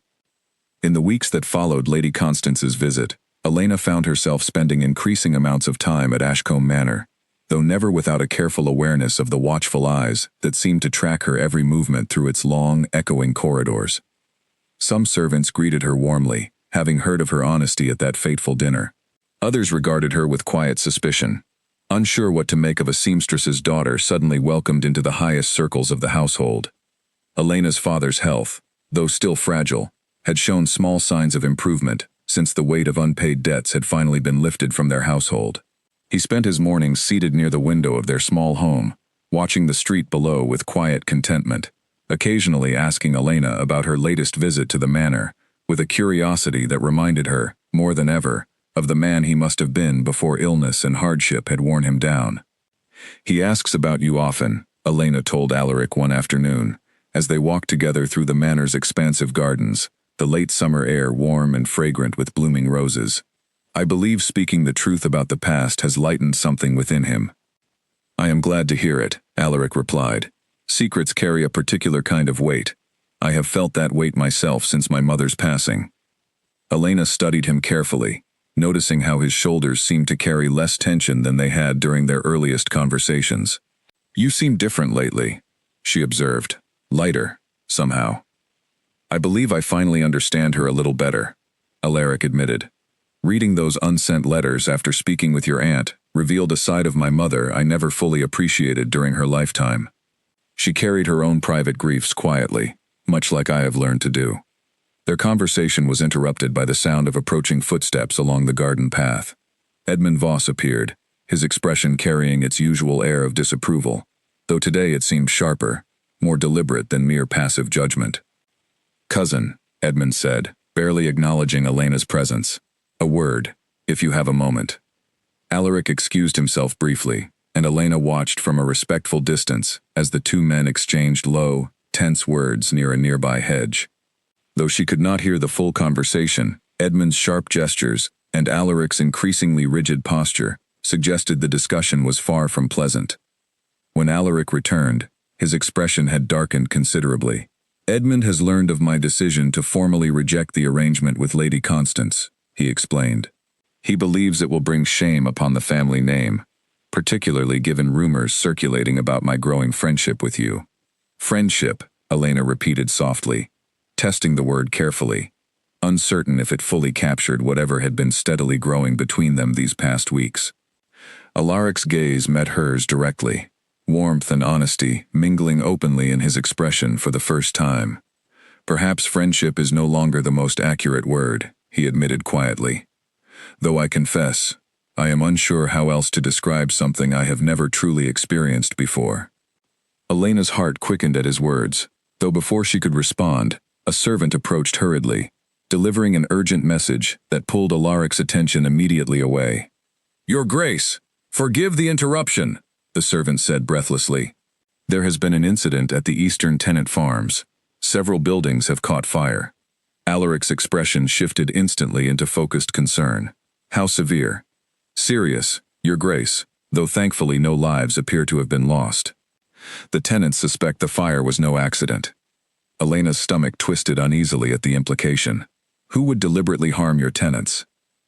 In the weeks that followed Lady Constance's visit, Elena found herself spending increasing amounts of time at Ashcombe Manor, though never without a careful awareness of the watchful eyes that seemed to track her every movement through its long, echoing corridors. Some servants greeted her warmly, having heard of her honesty at that fateful dinner. Others regarded her with quiet suspicion, unsure what to make of a seamstress's daughter suddenly welcomed into the highest circles of the household. Elena's father's health, though still fragile, had shown small signs of improvement since the weight of unpaid debts had finally been lifted from their household. He spent his mornings seated near the window of their small home, watching the street below with quiet contentment, occasionally asking Elena about her latest visit to the manor, with a curiosity that reminded her, more than ever, of the man he must have been before illness and hardship had worn him down. He asks about you often, Elena told Alaric one afternoon, as they walked together through the manor's expansive gardens, the late summer air warm and fragrant with blooming roses. I believe speaking the truth about the past has lightened something within him. I am glad to hear it, Alaric replied. Secrets carry a particular kind of weight. I have felt that weight myself since my mother's passing. Elena studied him carefully, noticing how his shoulders seemed to carry less tension than they had during their earliest conversations. "You seem different lately," she observed. "Lighter, somehow." "I believe I finally understand her a little better," Alaric admitted. "Reading those unsent letters after speaking with your aunt revealed a side of my mother I never fully appreciated during her lifetime. She carried her own private griefs quietly, much like I have learned to do." Their conversation was interrupted by the sound of approaching footsteps along the garden path. Edmund Voss appeared, his expression carrying its usual air of disapproval, though today it seemed sharper, more deliberate than mere passive judgment. "Cousin," Edmund said, barely acknowledging Elena's presence. "A word, if you have a moment." Alaric excused himself briefly, and Elena watched from a respectful distance as the two men exchanged low, tense words near a nearby hedge. Though she could not hear the full conversation, Edmund's sharp gestures and Alaric's increasingly rigid posture suggested the discussion was far from pleasant. When Alaric returned, his expression had darkened considerably. "Edmund has learned of my decision to formally reject the arrangement with Lady Constance," he explained. "He believes it will bring shame upon the family name, particularly given rumors circulating about my growing friendship with you." "Friendship," Elena repeated softly, testing the word carefully, uncertain if it fully captured whatever had been steadily growing between them these past weeks. Alaric's gaze met hers directly, warmth and honesty mingling openly in his expression for the first time. "Perhaps friendship is no longer the most accurate word," he admitted quietly. "Though I confess, I am unsure how else to describe something I have never truly experienced before." Elena's heart quickened at his words, though before she could respond, a servant approached hurriedly, delivering an urgent message that pulled Alaric's attention immediately away. "Your Grace, forgive the interruption," the servant said breathlessly. "There has been an incident at the Eastern Tenant Farms. Several buildings have caught fire." Alaric's expression shifted instantly into focused concern. "How severe?" "Serious, Your Grace, though thankfully no lives appear to have been lost. The tenants suspect the fire was no accident." Elena's stomach twisted uneasily at the implication. "Who would deliberately harm your tenants?"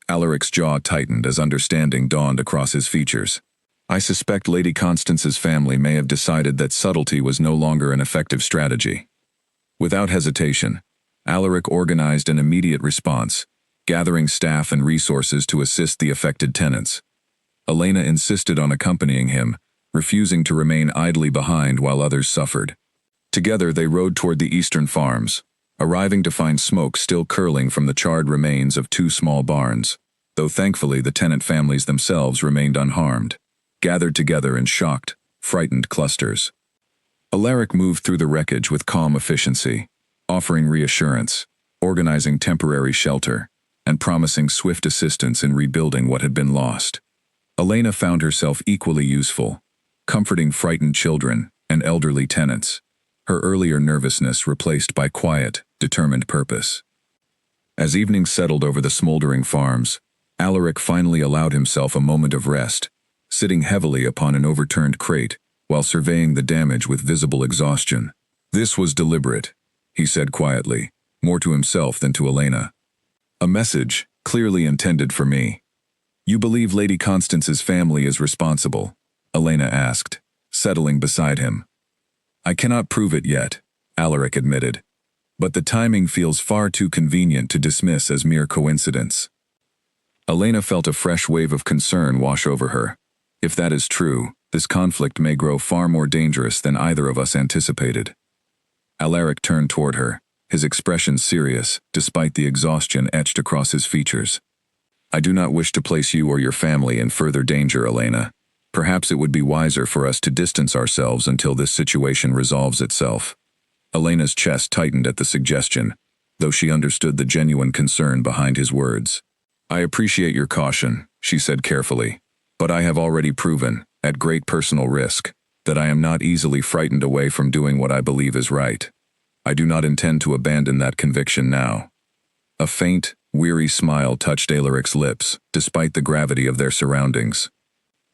Alaric's jaw tightened as understanding dawned across his features. "I suspect Lady Constance's family may have decided that subtlety was no longer an effective strategy." Without hesitation, Alaric organized an immediate response, gathering staff and resources to assist the affected tenants. Elena insisted on accompanying him, refusing to remain idly behind while others suffered. Together they rode toward the Eastern Farms, arriving to find smoke still curling from the charred remains of two small barns, though thankfully the tenant families themselves remained unharmed, gathered together in shocked, frightened clusters. Alaric moved through the wreckage with calm efficiency, offering reassurance, organizing temporary shelter, and promising swift assistance in rebuilding what had been lost. Elena found herself equally useful, comforting frightened children and elderly tenants, her earlier nervousness replaced by quiet, determined purpose. As evening settled over the smoldering farms, Alaric finally allowed himself a moment of rest, sitting heavily upon an overturned crate while surveying the damage with visible exhaustion. "This was deliberate," he said quietly, more to himself than to Elena. "A message, clearly intended for me." "You believe Lady Constance's family is responsible?" Elena asked, settling beside him. "I cannot prove it yet," Alaric admitted, "but the timing feels far too convenient to dismiss as mere coincidence." Elena felt a fresh wave of concern wash over her. If that is true, this conflict may grow far more dangerous than either of us anticipated. Alaric turned toward her, his expression serious, despite the exhaustion etched across his features. "I do not wish to place you or your family in further danger, Elena. Perhaps it would be wiser for us to distance ourselves until this situation resolves itself." Elena's chest tightened at the suggestion, though she understood the genuine concern behind his words. "I appreciate your caution," she said carefully, "but I have already proven, at great personal risk, that I am not easily frightened away from doing what I believe is right. I do not intend to abandon that conviction now." A faint, weary smile touched Alaric's lips, despite the gravity of their surroundings.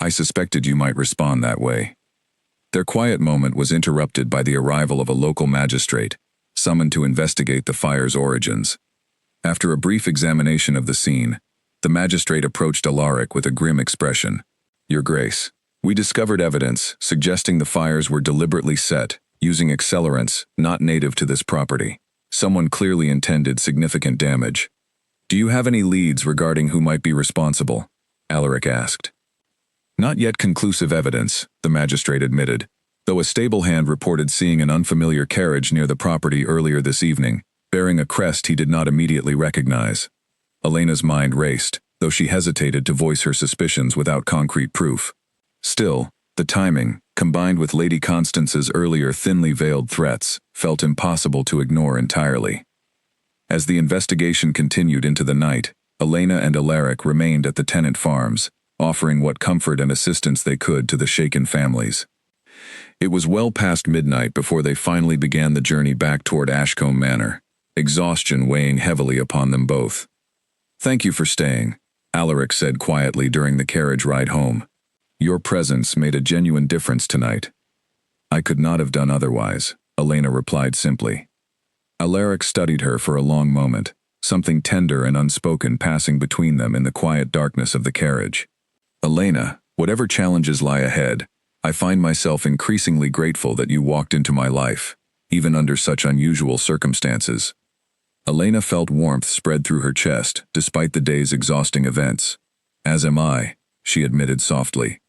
"I suspected you might respond that way." Their quiet moment was interrupted by the arrival of a local magistrate, summoned to investigate the fire's origins. After a brief examination of the scene, The magistrate approached Alaric with a grim expression. Your Grace, we discovered evidence suggesting the fires were deliberately set, using accelerants not native to this property. Someone clearly intended significant damage. Do you have any leads regarding who might be responsible? Alaric asked. Not yet conclusive evidence, the magistrate admitted, though a stable hand reported seeing an unfamiliar carriage near the property earlier this evening, bearing a crest he did not immediately recognize. Elena's mind raced, though she hesitated to voice her suspicions without concrete proof. Still, the timing, combined with Lady Constance's earlier thinly veiled threats, felt impossible to ignore entirely. As the investigation continued into the night, Elena and Alaric remained at the Tennant Farms, offering what comfort and assistance they could to the shaken families. It was well past midnight before they finally began the journey back toward Ashcombe Manor, exhaustion weighing heavily upon them both. Thank you for staying, Alaric said quietly during the carriage ride home. Your presence made a genuine difference tonight. I could not have done otherwise, Elena replied simply. Alaric studied her for a long moment, something tender and unspoken passing between them in the quiet darkness of the carriage. Elena, whatever challenges lie ahead, I find myself increasingly grateful that you walked into my life, even under such unusual circumstances. Elena felt warmth spread through her chest, despite the day's exhausting events. As am I, she admitted softly.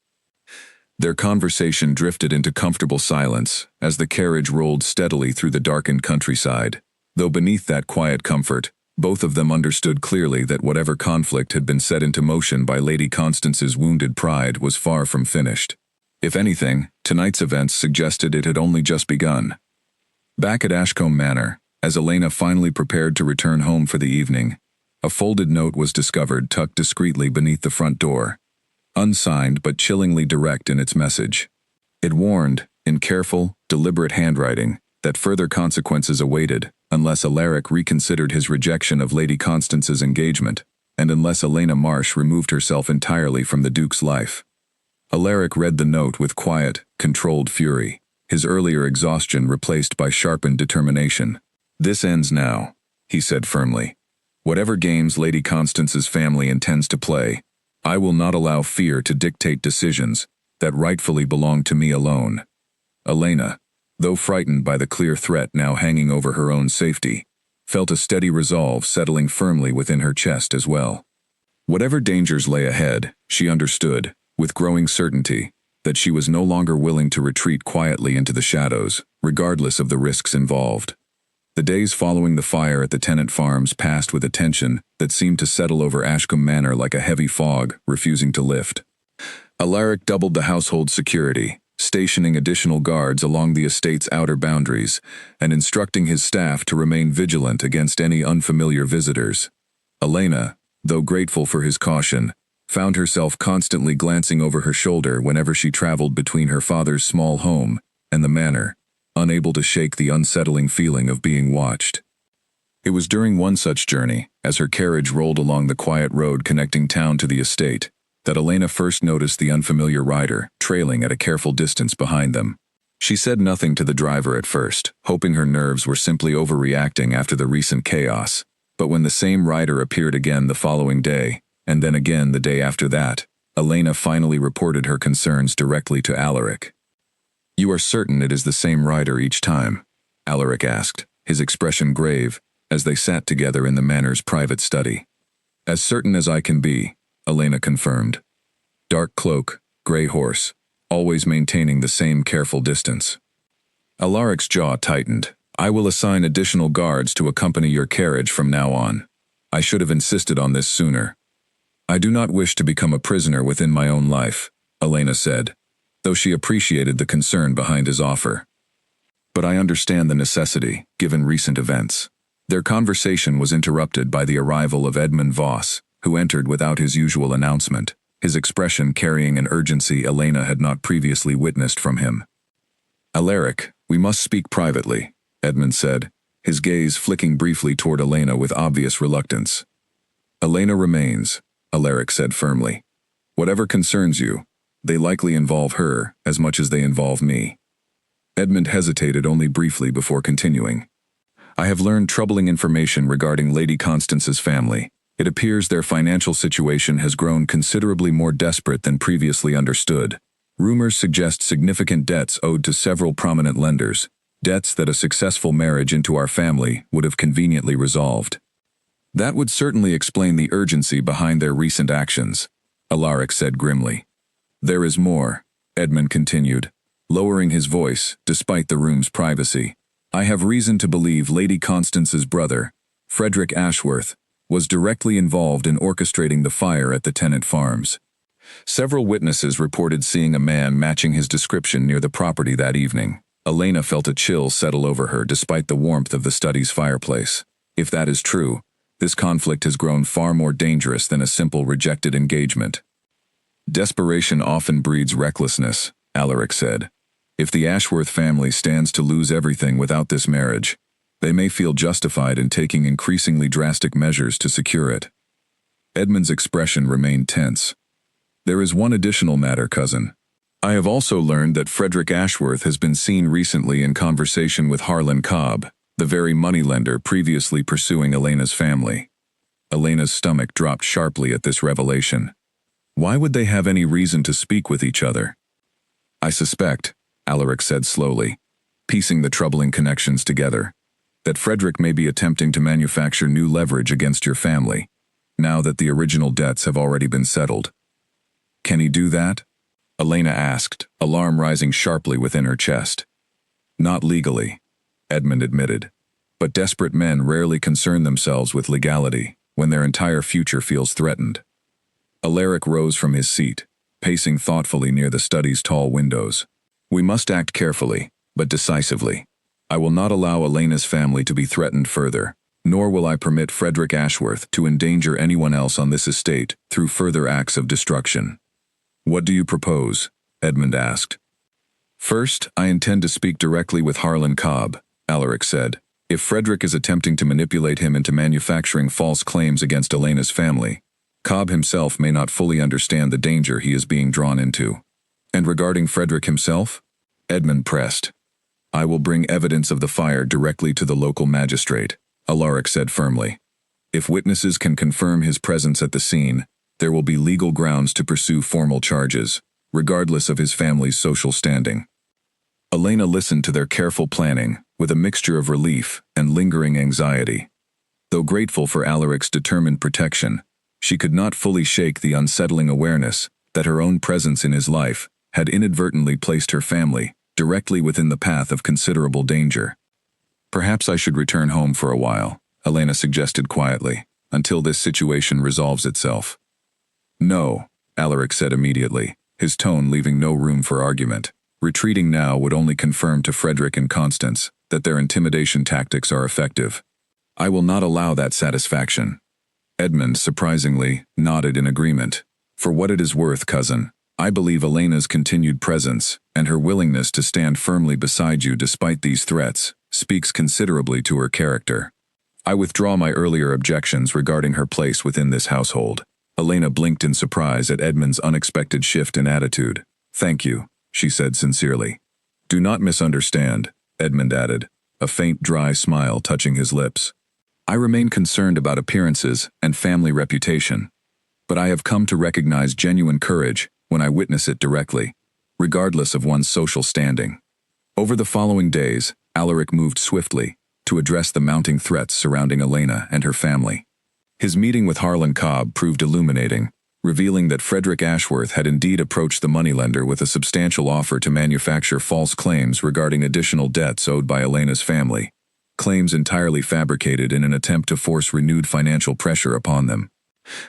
Their conversation drifted into comfortable silence as the carriage rolled steadily through the darkened countryside, though beneath that quiet comfort, both of them understood clearly that whatever conflict had been set into motion by Lady Constance's wounded pride was far from finished. If anything, tonight's events suggested it had only just begun. Back at Ashcombe Manor, as Elena finally prepared to return home for the evening, a folded note was discovered tucked discreetly beneath the front door. Unsigned but chillingly direct in its message. It warned, in careful, deliberate handwriting, that further consequences awaited unless Alaric reconsidered his rejection of Lady Constance's engagement, and unless Elena Marsh removed herself entirely from the Duke's life. Alaric read the note with quiet, controlled fury, his earlier exhaustion replaced by sharpened determination. This ends now, he said firmly. Whatever games Lady Constance's family intends to play, I will not allow fear to dictate decisions that rightfully belong to me alone. Elena, though frightened by the clear threat now hanging over her own safety, felt a steady resolve settling firmly within her chest as well. Whatever dangers lay ahead, she understood, with growing certainty, that she was no longer willing to retreat quietly into the shadows, regardless of the risks involved. The days following the fire at the Tennant Farms passed with a tension that seemed to settle over Ashcombe Manor like a heavy fog, refusing to lift. Alaric doubled the household security, stationing additional guards along the estate's outer boundaries, and instructing his staff to remain vigilant against any unfamiliar visitors. Elena, though grateful for his caution, found herself constantly glancing over her shoulder whenever she traveled between her father's small home and the manor, unable to shake the unsettling feeling of being watched. It was during one such journey, as her carriage rolled along the quiet road connecting town to the estate, that Elena first noticed the unfamiliar rider, trailing at a careful distance behind them. She said nothing to the driver at first, hoping her nerves were simply overreacting after the recent chaos, but when the same rider appeared again the following day, and then again the day after that, Elena finally reported her concerns directly to Alaric. You are certain it is the same rider each time? Alaric asked, his expression grave, as they sat together in the manor's private study. As certain as I can be, Elena confirmed. Dark cloak, gray horse, always maintaining the same careful distance. Alaric's jaw tightened. I will assign additional guards to accompany your carriage from now on. I should have insisted on this sooner. I do not wish to become a prisoner within my own life, Elena said, though she appreciated the concern behind his offer. But I understand the necessity, given recent events. Their conversation was interrupted by the arrival of Edmund Voss, who entered without his usual announcement, his expression carrying an urgency Elena had not previously witnessed from him. Alaric, we must speak privately, Edmund said, his gaze flicking briefly toward Elena with obvious reluctance. Elena remains, Alaric said firmly. Whatever concerns you, they likely involve her as much as they involve me. Edmund hesitated only briefly before continuing. I have learned troubling information regarding Lady Constance's family, It appears their financial situation has grown considerably more desperate than previously understood. Rumors suggest significant debts owed to several prominent lenders, debts that a successful marriage into our family would have conveniently resolved. That would certainly explain the urgency behind their recent actions, Alaric said grimly. There is more, Edmund continued, lowering his voice despite the room's privacy. I have reason to believe Lady Constance's brother, Frederick Ashworth, was directly involved in orchestrating the fire at the Tennant Farms. Several witnesses reported seeing a man matching his description near the property that evening. Elena felt a chill settle over her despite the warmth of the study's fireplace. If that is true, this conflict has grown far more dangerous than a simple rejected engagement. Desperation often breeds recklessness, Alaric said. If the Ashworth family stands to lose everything without this marriage, they may feel justified in taking increasingly drastic measures to secure it. Edmund's expression remained tense. There is one additional matter, cousin. I have also learned that Frederick Ashworth has been seen recently in conversation with Harlan Cobb, the very moneylender previously pursuing Elena's family. Elena's stomach dropped sharply at this revelation. Why would they have any reason to speak with each other? I suspect, Alaric said slowly, piecing the troubling connections together, that Frederick may be attempting to manufacture new leverage against your family, now that the original debts have already been settled. Can he do that? Elena asked, alarm rising sharply within her chest. Not legally, Edmund admitted, but desperate men rarely concern themselves with legality when their entire future feels threatened. Alaric rose from his seat, pacing thoughtfully near the study's tall windows. We must act carefully, but decisively. I will not allow Elena's family to be threatened further, nor will I permit Frederick Ashworth to endanger anyone else on this estate through further acts of destruction. What do you propose? Edmund asked. First, I intend to speak directly with Harlan Cobb, Alaric said. If Frederick is attempting to manipulate him into manufacturing false claims against Elena's family, Cobb himself may not fully understand the danger he is being drawn into. And regarding Frederick himself? Edmund pressed. I will bring evidence of the fire directly to the local magistrate, Alaric said firmly. If witnesses can confirm his presence at the scene, there will be legal grounds to pursue formal charges, regardless of his family's social standing. Elena listened to their careful planning with a mixture of relief and lingering anxiety. Though grateful for Alaric's determined protection, she could not fully shake the unsettling awareness that her own presence in his life had inadvertently placed her family directly within the path of considerable danger. Perhaps I should return home for a while, Elena suggested quietly, until this situation resolves itself. No, Alaric said immediately, his tone leaving no room for argument. Retreating now would only confirm to Frederick and Constance that their intimidation tactics are effective. I will not allow that satisfaction. Edmund, surprisingly, nodded in agreement. For what it is worth, cousin, I believe Elena's continued presence and her willingness to stand firmly beside you despite these threats speaks considerably to her character. I withdraw my earlier objections regarding her place within this household. Elena blinked in surprise at Edmund's unexpected shift in attitude. Thank you, she said sincerely. Do not misunderstand, Edmund added, a faint dry smile touching his lips. I remain concerned about appearances and family reputation, but I have come to recognize genuine courage when I witness it directly, regardless of one's social standing. Over the following days, Alaric moved swiftly to address the mounting threats surrounding Elena and her family. His meeting with Harlan Cobb proved illuminating, revealing that Frederick Ashworth had indeed approached the moneylender with a substantial offer to manufacture false claims regarding additional debts owed by Elena's family, claims entirely fabricated in an attempt to force renewed financial pressure upon them.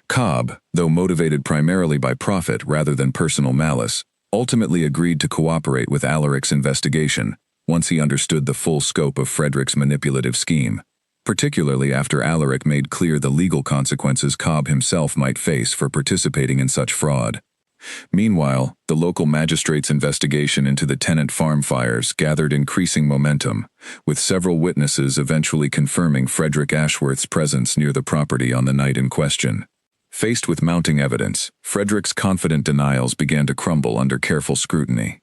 Cobb, though motivated primarily by profit rather than personal malice, ultimately agreed to cooperate with Alaric's investigation once he understood the full scope of Frederick's manipulative scheme, particularly after Alaric made clear the legal consequences Cobb himself might face for participating in such fraud. Meanwhile, the local magistrate's investigation into the Tennant farm fires gathered increasing momentum, with several witnesses eventually confirming Frederick Ashworth's presence near the property on the night in question. Faced with mounting evidence, Frederick's confident denials began to crumble under careful scrutiny.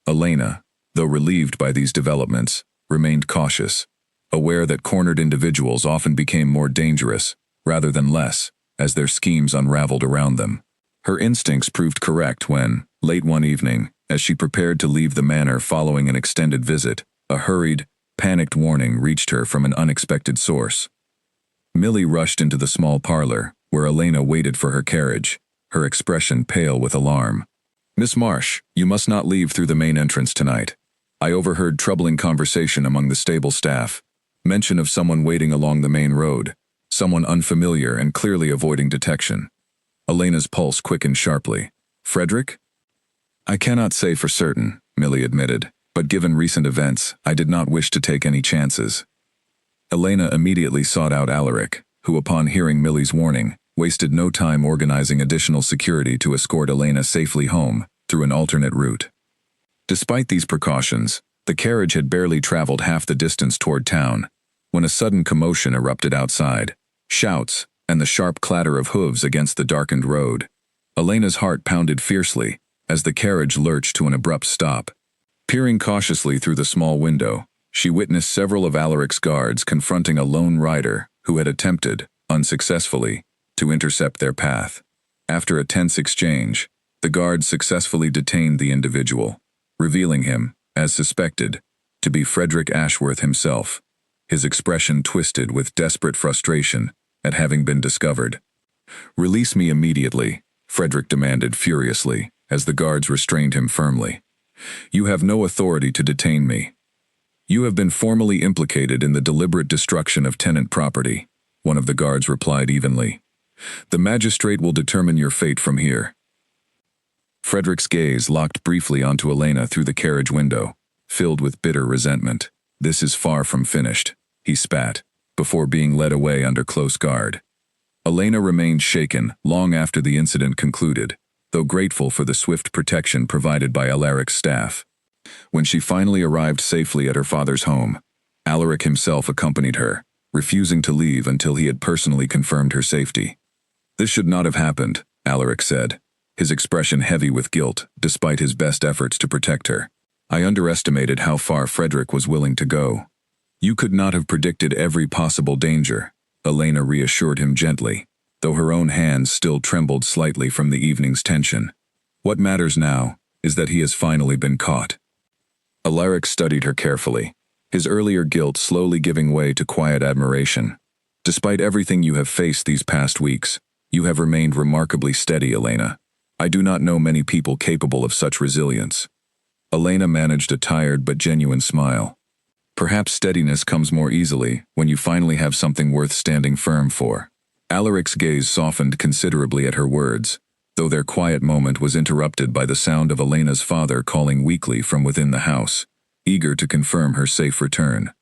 Elena, though relieved by these developments, remained cautious, aware that cornered individuals often became more dangerous, rather than less, as their schemes unraveled around them. Her instincts proved correct when, late one evening, as she prepared to leave the manor following an extended visit, a hurried, panicked warning reached her from an unexpected source. Millie rushed into the small parlor, where Elena waited for her carriage, her expression pale with alarm. "Miss Marsh, you must not leave through the main entrance tonight. I overheard troubling conversation among the stable staff, mention of someone waiting along the main road, someone unfamiliar and clearly avoiding detection." Elena's pulse quickened sharply. "Frederick?" "I cannot say for certain," Millie admitted, "but given recent events, I did not wish to take any chances." Elena immediately sought out Alaric, who upon hearing Millie's warning, wasted no time organizing additional security to escort Elena safely home, through an alternate route. Despite these precautions, the carriage had barely traveled half the distance toward town, when a sudden commotion erupted outside, shouts, and the sharp clatter of hooves against the darkened road. Elena's heart pounded fiercely, as the carriage lurched to an abrupt stop. Peering cautiously through the small window, she witnessed several of Alaric's guards confronting a lone rider who had attempted, unsuccessfully, to intercept their path. After a tense exchange, the guards successfully detained the individual, revealing him, as suspected, to be Frederick Ashworth himself, his expression twisted with desperate frustration at having been discovered. "Release me immediately," Frederick demanded furiously, as the guards restrained him firmly. "You have no authority to detain me. You have been formally implicated in the deliberate destruction of tenant property," one of the guards replied evenly. "The magistrate will determine your fate from here." Frederick's gaze locked briefly onto Elena through the carriage window, filled with bitter resentment. "This is far from finished," he spat, before being led away under close guard. Elena remained shaken long after the incident concluded, though grateful for the swift protection provided by Alaric's staff. When she finally arrived safely at her father's home, Alaric himself accompanied her, refusing to leave until he had personally confirmed her safety. "This should not have happened," Alaric said, his expression heavy with guilt despite his best efforts to protect her. "I underestimated how far Frederick was willing to go." "You could not have predicted every possible danger," Elena reassured him gently, though her own hands still trembled slightly from the evening's tension. "What matters now is that he has finally been caught." Alaric studied her carefully, his earlier guilt slowly giving way to quiet admiration. "Despite everything you have faced these past weeks, you have remained remarkably steady, Elena. I do not know many people capable of such resilience." Elena managed a tired but genuine smile. "Perhaps steadiness comes more easily when you finally have something worth standing firm for." Alaric's gaze softened considerably at her words, though their quiet moment was interrupted by the sound of Elena's father calling weakly from within the house, eager to confirm her safe return.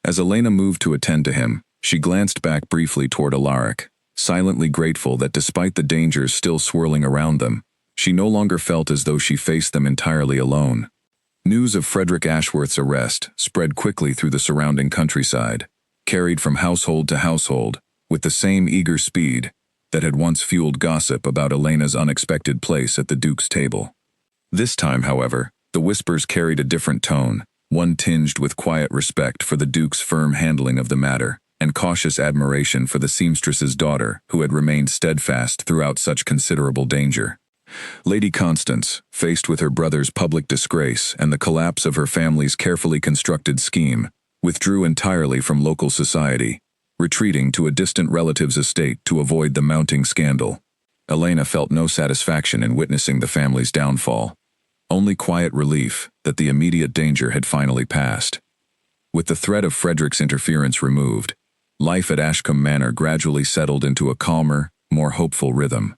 As Elena moved to attend to him, she glanced back briefly toward Alaric, silently grateful that despite the dangers still swirling around them, she no longer felt as though she faced them entirely alone. News of Frederick Ashworth's arrest spread quickly through the surrounding countryside, carried from household to household, with the same eager speed that had once fueled gossip about Elena's unexpected place at the Duke's table. This time, however, the whispers carried a different tone, one tinged with quiet respect for the Duke's firm handling of the matter, and cautious admiration for the seamstress's daughter who had remained steadfast throughout such considerable danger. Lady Constance, faced with her brother's public disgrace and the collapse of her family's carefully constructed scheme, withdrew entirely from local society, retreating to a distant relative's estate to avoid the mounting scandal. Elena felt no satisfaction in witnessing the family's downfall, only quiet relief that the immediate danger had finally passed. With the threat of Frederick's interference removed, life at Ashcombe Manor gradually settled into a calmer, more hopeful rhythm.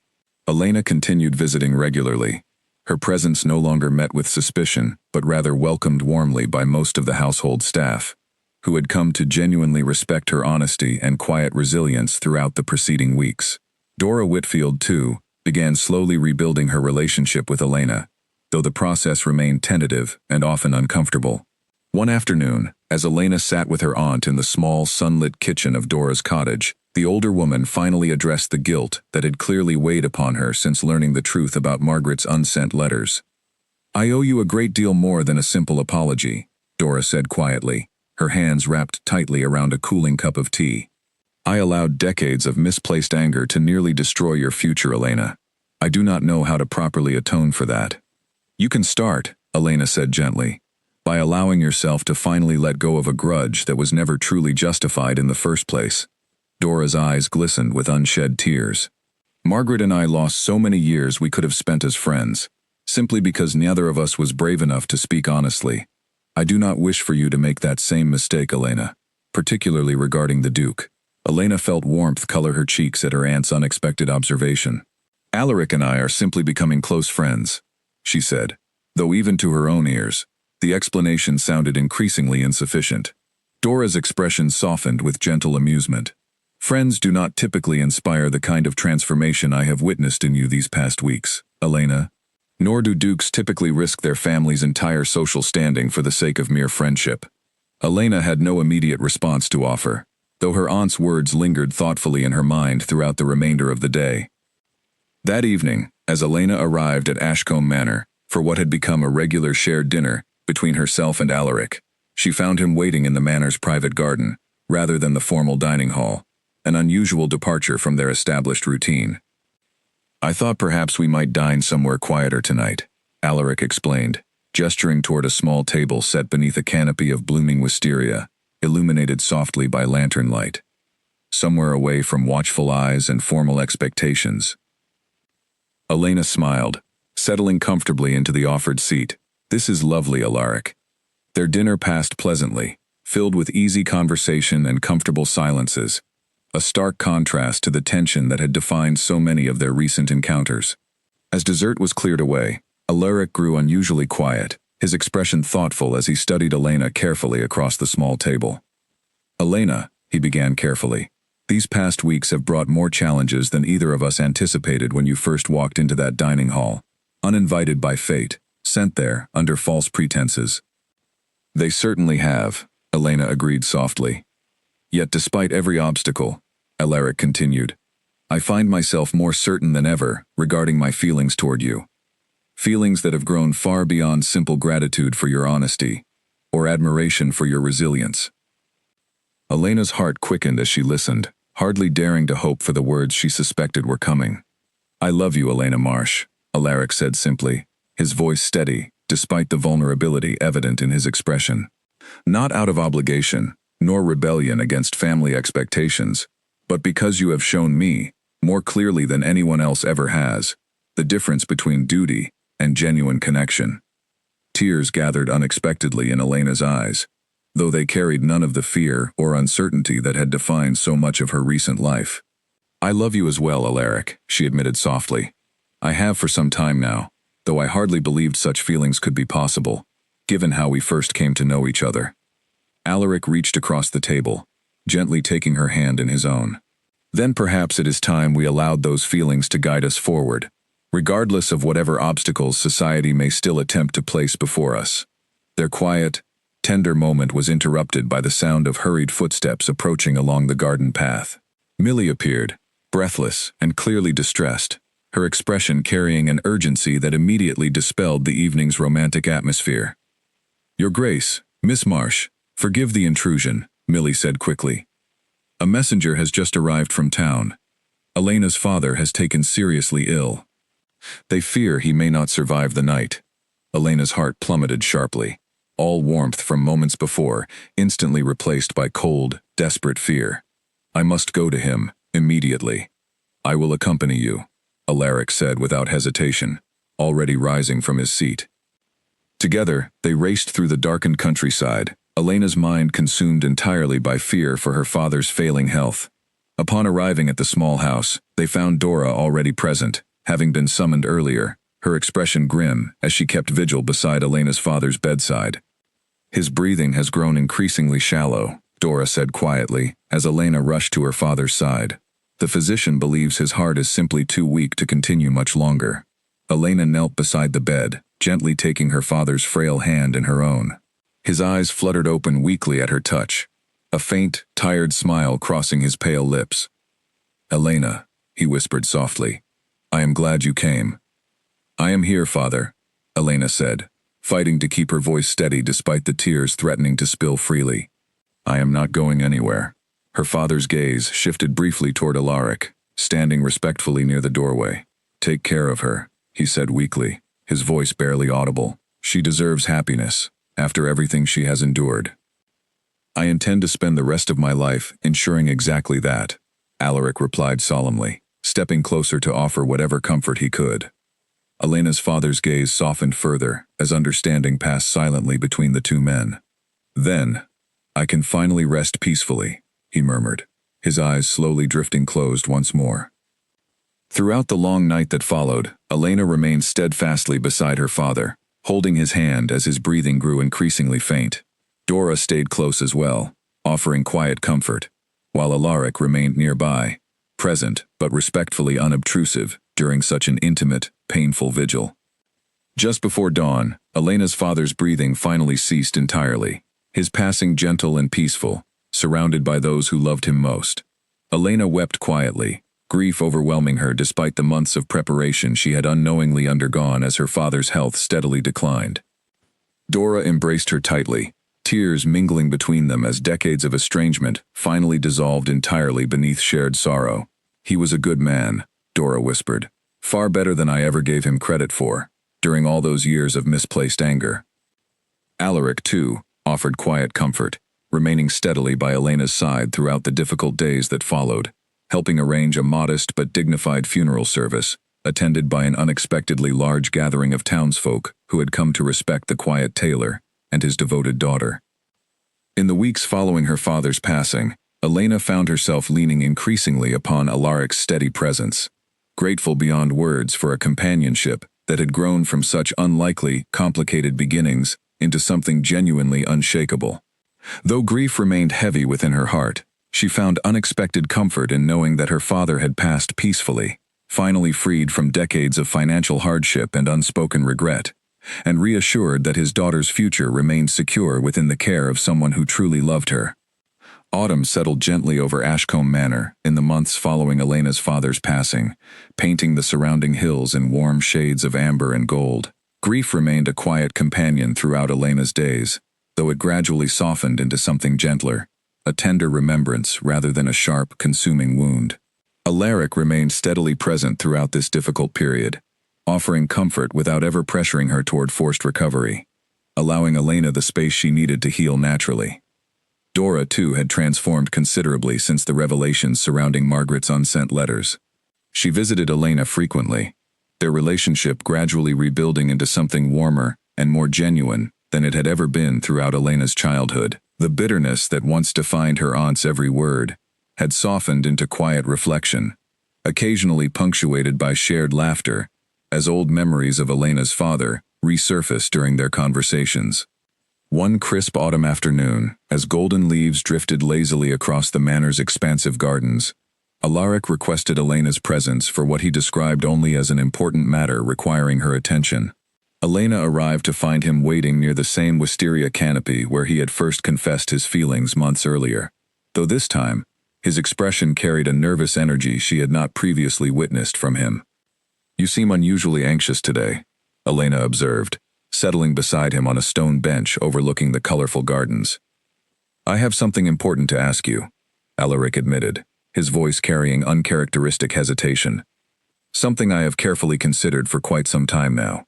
Elena continued visiting regularly. Her presence no longer met with suspicion, but rather welcomed warmly by most of the household staff, who had come to genuinely respect her honesty and quiet resilience throughout the preceding weeks. Dora Whitfield, too, began slowly rebuilding her relationship with Elena, though the process remained tentative and often uncomfortable. One afternoon, as Elena sat with her aunt in the small, sunlit kitchen of Dora's cottage, the older woman finally addressed the guilt that had clearly weighed upon her since learning the truth about Margaret's unsent letters. "I owe you a great deal more than a simple apology," Dora said quietly, her hands wrapped tightly around a cooling cup of tea. I allowed decades of misplaced anger to nearly destroy your future, Elena. I do not know how to properly atone for that. You can start, Elena said gently, by allowing yourself to finally let go of a grudge that was never truly justified in the first place. Dora's eyes glistened with unshed tears. Margaret and I lost so many years we could have spent as friends, simply because neither of us was brave enough to speak honestly. I do not wish for you to make that same mistake, Elena, particularly regarding the Duke. Elena felt warmth color her cheeks at her aunt's unexpected observation. Alaric and I are simply becoming close friends, she said, though even to her own ears, the explanation sounded increasingly insufficient. Dora's expression softened with gentle amusement. Friends do not typically inspire the kind of transformation I have witnessed in you these past weeks, Elena. Nor do dukes typically risk their family's entire social standing for the sake of mere friendship. Elena had no immediate response to offer, though her aunt's words lingered thoughtfully in her mind throughout the remainder of the day. That evening, as Elena arrived at Ashcombe Manor for what had become a regular shared dinner between herself and Alaric, she found him waiting in the manor's private garden, rather than the formal dining hall, an unusual departure from their established routine. I thought perhaps we might dine somewhere quieter tonight, Alaric explained, gesturing toward a small table set beneath a canopy of blooming wisteria, illuminated softly by lantern light. Somewhere away from watchful eyes and formal expectations. Elena smiled, settling comfortably into the offered seat. This is lovely, Alaric. Their dinner passed pleasantly, filled with easy conversation and comfortable silences, a stark contrast to the tension that had defined so many of their recent encounters. As dessert was cleared away, Alaric grew unusually quiet, his expression thoughtful as he studied Elena carefully across the small table. Elena, he began carefully, these past weeks have brought more challenges than either of us anticipated when you first walked into that dining hall, uninvited by fate, sent there under false pretenses. They certainly have, Elena agreed softly. Yet despite every obstacle, Alaric continued, I find myself more certain than ever regarding my feelings toward you. Feelings that have grown far beyond simple gratitude for your honesty, or admiration for your resilience. Elena's heart quickened as she listened, hardly daring to hope for the words she suspected were coming. I love you, Elena Marsh, Alaric said simply, his voice steady, despite the vulnerability evident in his expression. Not out of obligation, nor rebellion against family expectations, but because you have shown me, more clearly than anyone else ever has, the difference between duty and genuine connection. Tears gathered unexpectedly in Elena's eyes, though they carried none of the fear or uncertainty that had defined so much of her recent life. I love you as well, Alaric, she admitted softly. I have for some time now, though I hardly believed such feelings could be possible, given how we first came to know each other. Alaric reached across the table, gently taking her hand in his own. Then perhaps it is time we allowed those feelings to guide us forward, regardless of whatever obstacles society may still attempt to place before us. Their quiet, tender moment was interrupted by the sound of hurried footsteps approaching along the garden path. Millie appeared, breathless and clearly distressed, her expression carrying an urgency that immediately dispelled the evening's romantic atmosphere. Your Grace, Miss Marsh, forgive the intrusion, Millie said quickly. A messenger has just arrived from town. Elena's father has taken seriously ill. They fear he may not survive the night. Elena's heart plummeted sharply, all warmth from moments before, instantly replaced by cold, desperate fear. I must go to him, immediately. I will accompany you, Alaric said without hesitation, already rising from his seat. Together, they raced through the darkened countryside, Elena's mind consumed entirely by fear for her father's failing health. Upon arriving at the small house, they found Dora already present, having been summoned earlier, her expression grim as she kept vigil beside Elena's father's bedside. His breathing has grown increasingly shallow, Dora said quietly, as Elena rushed to her father's side. The physician believes his heart is simply too weak to continue much longer. Elena knelt beside the bed, gently taking her father's frail hand in her own. His eyes fluttered open weakly at her touch, a faint, tired smile crossing his pale lips. Elena, he whispered softly, I am glad you came. I am here, Father, Elena said, fighting to keep her voice steady despite the tears threatening to spill freely. I am not going anywhere. Her father's gaze shifted briefly toward Alaric, standing respectfully near the doorway. "Take care of her," he said weakly, his voice barely audible. "She deserves happiness, after everything she has endured." "I intend to spend the rest of my life ensuring exactly that," Alaric replied solemnly, stepping closer to offer whatever comfort he could. Elena's father's gaze softened further as understanding passed silently between the two men. "Then, I can finally rest peacefully," he murmured, his eyes slowly drifting closed once more. Throughout the long night that followed, Elena remained steadfastly beside her father, holding his hand as his breathing grew increasingly faint. Dora stayed close as well, offering quiet comfort, while Alaric remained nearby, present but respectfully unobtrusive during such an intimate, painful vigil. Just before dawn, Elena's father's breathing finally ceased entirely, his passing gentle and peaceful, surrounded by those who loved him most. Elena wept quietly, grief overwhelming her despite the months of preparation she had unknowingly undergone as her father's health steadily declined. Dora embraced her tightly, tears mingling between them as decades of estrangement finally dissolved entirely beneath shared sorrow. "He was a good man," Dora whispered, "far better than I ever gave him credit for, during all those years of misplaced anger." Alaric, too, offered quiet comfort, remaining steadily by Elena's side throughout the difficult days that followed, helping arrange a modest but dignified funeral service, attended by an unexpectedly large gathering of townsfolk who had come to respect the quiet tailor and his devoted daughter. In the weeks following her father's passing, Elena found herself leaning increasingly upon Alaric's steady presence, grateful beyond words for a companionship that had grown from such unlikely, complicated beginnings into something genuinely unshakable. Though grief remained heavy within her heart, she found unexpected comfort in knowing that her father had passed peacefully, finally freed from decades of financial hardship and unspoken regret, and reassured that his daughter's future remained secure within the care of someone who truly loved her. Autumn settled gently over Ashcombe Manor in the months following Elena's father's passing, painting the surrounding hills in warm shades of amber and gold. Grief remained a quiet companion throughout Elena's days, though it gradually softened into something gentler, a tender remembrance rather than a sharp, consuming wound. Alaric remained steadily present throughout this difficult period, offering comfort without ever pressuring her toward forced recovery, allowing Elena the space she needed to heal naturally. Dora, too, had transformed considerably since the revelations surrounding Margaret's unsent letters. She visited Elena frequently, their relationship gradually rebuilding into something warmer and more genuine than it had ever been throughout Elena's childhood. The bitterness that once defined her aunt's every word had softened into quiet reflection, occasionally punctuated by shared laughter, as old memories of Elena's father resurfaced during their conversations. One crisp autumn afternoon, as golden leaves drifted lazily across the manor's expansive gardens, Alaric requested Elena's presence for what he described only as an important matter requiring her attention. Elena arrived to find him waiting near the same wisteria canopy where he had first confessed his feelings months earlier, though this time, his expression carried a nervous energy she had not previously witnessed from him. "You seem unusually anxious today," Elena observed, settling beside him on a stone bench overlooking the colorful gardens. "I have something important to ask you," Alaric admitted, his voice carrying uncharacteristic hesitation. "Something I have carefully considered for quite some time now."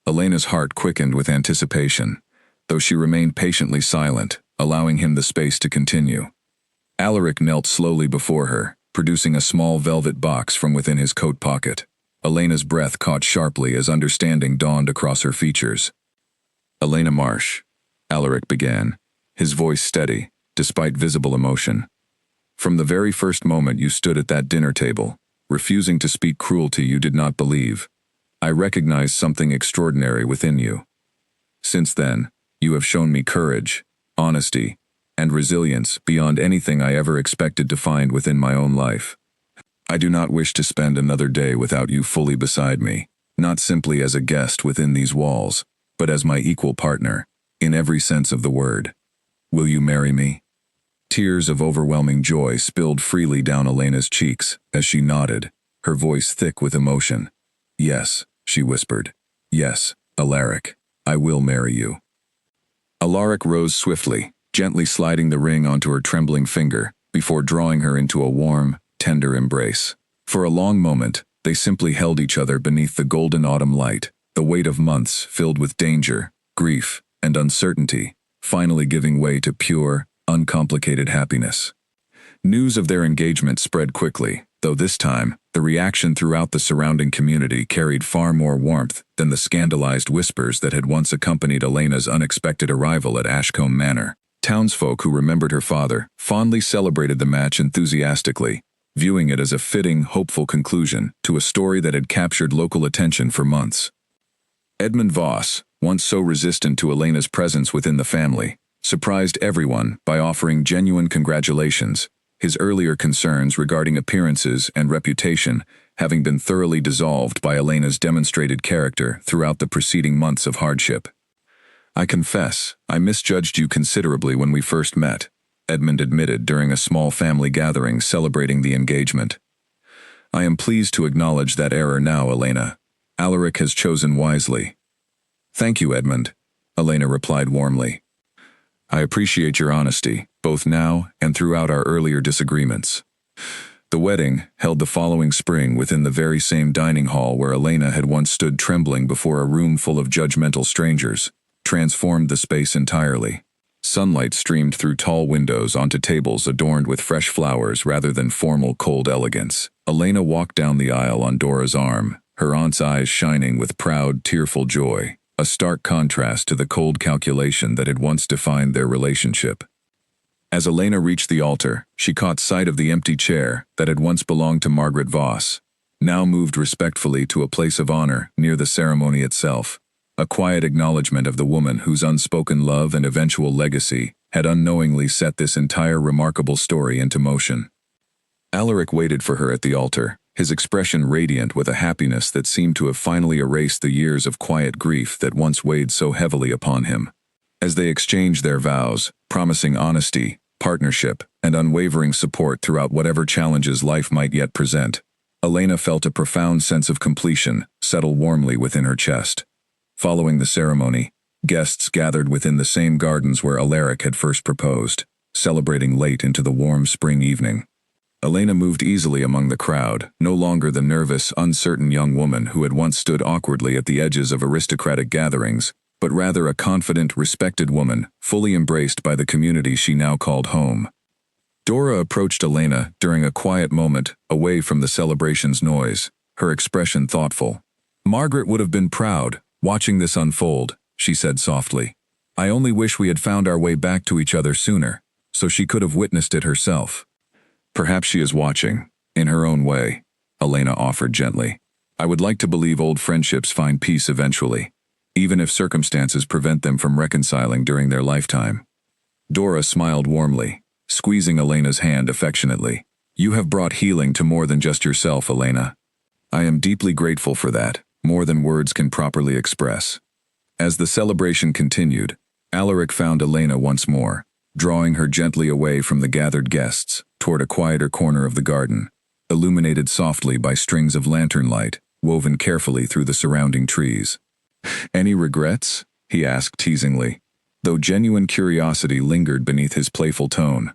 Elena's heart quickened with anticipation, though she remained patiently silent, allowing him the space to continue. Alaric knelt slowly before her, producing a small velvet box from within his coat pocket. Elena's breath caught sharply as understanding dawned across her features. "Elena Marsh," Alaric began, his voice steady, despite visible emotion. "From the very first moment you stood at that dinner table, refusing to speak cruelty you did not believe, I recognized something extraordinary within you. Since then, you have shown me courage, honesty, and resilience beyond anything I ever expected to find within my own life. I do not wish to spend another day without you fully beside me, not simply as a guest within these walls, but as my equal partner, in every sense of the word. Will you marry me?" Tears of overwhelming joy spilled freely down Elena's cheeks as she nodded, her voice thick with emotion. "Yes," she whispered. "Yes, Alaric, I will marry you." Alaric rose swiftly, gently sliding the ring onto her trembling finger, before drawing her into a warm, tender embrace. For a long moment, they simply held each other beneath the golden autumn light, the weight of months filled with danger, grief, and uncertainty, finally giving way to pure, uncomplicated happiness. News of their engagement spread quickly, though this time, the reaction throughout the surrounding community carried far more warmth than the scandalized whispers that had once accompanied Elena's unexpected arrival at Ashcombe Manor. Townsfolk who remembered her father fondly celebrated the match enthusiastically, viewing it as a fitting, hopeful conclusion to a story that had captured local attention for months. Edmund Voss, once so resistant to Elena's presence within the family, surprised everyone by offering genuine congratulations, his earlier concerns regarding appearances and reputation having been thoroughly dissolved by Elena's demonstrated character throughout the preceding months of hardship. "I confess, I misjudged you considerably when we first met," Edmund admitted during a small family gathering celebrating the engagement. "I am pleased to acknowledge that error now, Elena. Alaric has chosen wisely." "Thank you, Edmund," Elena replied warmly. "I appreciate your honesty, both now and throughout our earlier disagreements." The wedding, held the following spring within the very same dining hall where Elena had once stood trembling before a room full of judgmental strangers, transformed the space entirely. Sunlight streamed through tall windows onto tables adorned with fresh flowers rather than formal cold elegance. Elena walked down the aisle on Dora's arm, her aunt's eyes shining with proud, tearful joy, a stark contrast to the cold calculation that had once defined their relationship. As Elena reached the altar, she caught sight of the empty chair that had once belonged to Margaret Voss, now moved respectfully to a place of honor near the ceremony itself, a quiet acknowledgement of the woman whose unspoken love and eventual legacy had unknowingly set this entire remarkable story into motion. Alaric waited for her at the altar, his expression radiant with a happiness that seemed to have finally erased the years of quiet grief that once weighed so heavily upon him. As they exchanged their vows, promising honesty, partnership, and unwavering support throughout whatever challenges life might yet present, Elena felt a profound sense of completion settle warmly within her chest. Following the ceremony, guests gathered within the same gardens where Alaric had first proposed, celebrating late into the warm spring evening. Elena moved easily among the crowd, no longer the nervous, uncertain young woman who had once stood awkwardly at the edges of aristocratic gatherings, but rather a confident, respected woman, fully embraced by the community she now called home. Dora approached Elena during a quiet moment away from the celebration's noise, her expression thoughtful. "Margaret would have been proud, watching this unfold," she said softly. "I only wish we had found our way back to each other sooner, so she could have witnessed it herself." "Perhaps she is watching, in her own way," Elena offered gently. "I would like to believe old friendships find peace eventually, even if circumstances prevent them from reconciling during their lifetime." Dora smiled warmly, squeezing Elena's hand affectionately. "You have brought healing to more than just yourself, Elena. I am deeply grateful for that, more than words can properly express." As the celebration continued, Alaric found Elena once more, drawing her gently away from the gathered guests toward a quieter corner of the garden, illuminated softly by strings of lantern light woven carefully through the surrounding trees. "Any regrets?" he asked teasingly, though genuine curiosity lingered beneath his playful tone.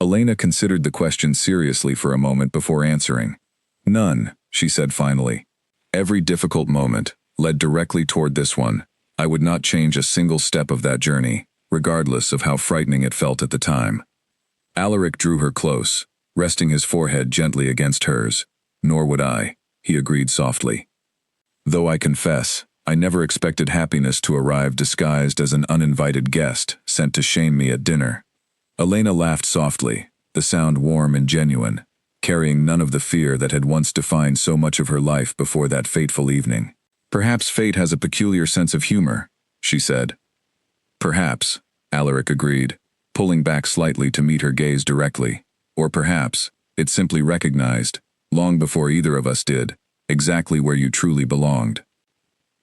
Elena considered the question seriously for a moment before answering. "None," she said finally. "Every difficult moment led directly toward this one. I would not change a single step of that journey, regardless of how frightening it felt at the time." Alaric drew her close, resting his forehead gently against hers. "Nor would I," he agreed softly. "Though I confess, I never expected happiness to arrive disguised as an uninvited guest sent to shame me at dinner." Elena laughed softly, the sound warm and genuine, carrying none of the fear that had once defined so much of her life before that fateful evening. "Perhaps fate has a peculiar sense of humor," she said. "Perhaps," Alaric agreed, pulling back slightly to meet her gaze directly. "Or perhaps it simply recognized, long before either of us did, exactly where you truly belonged."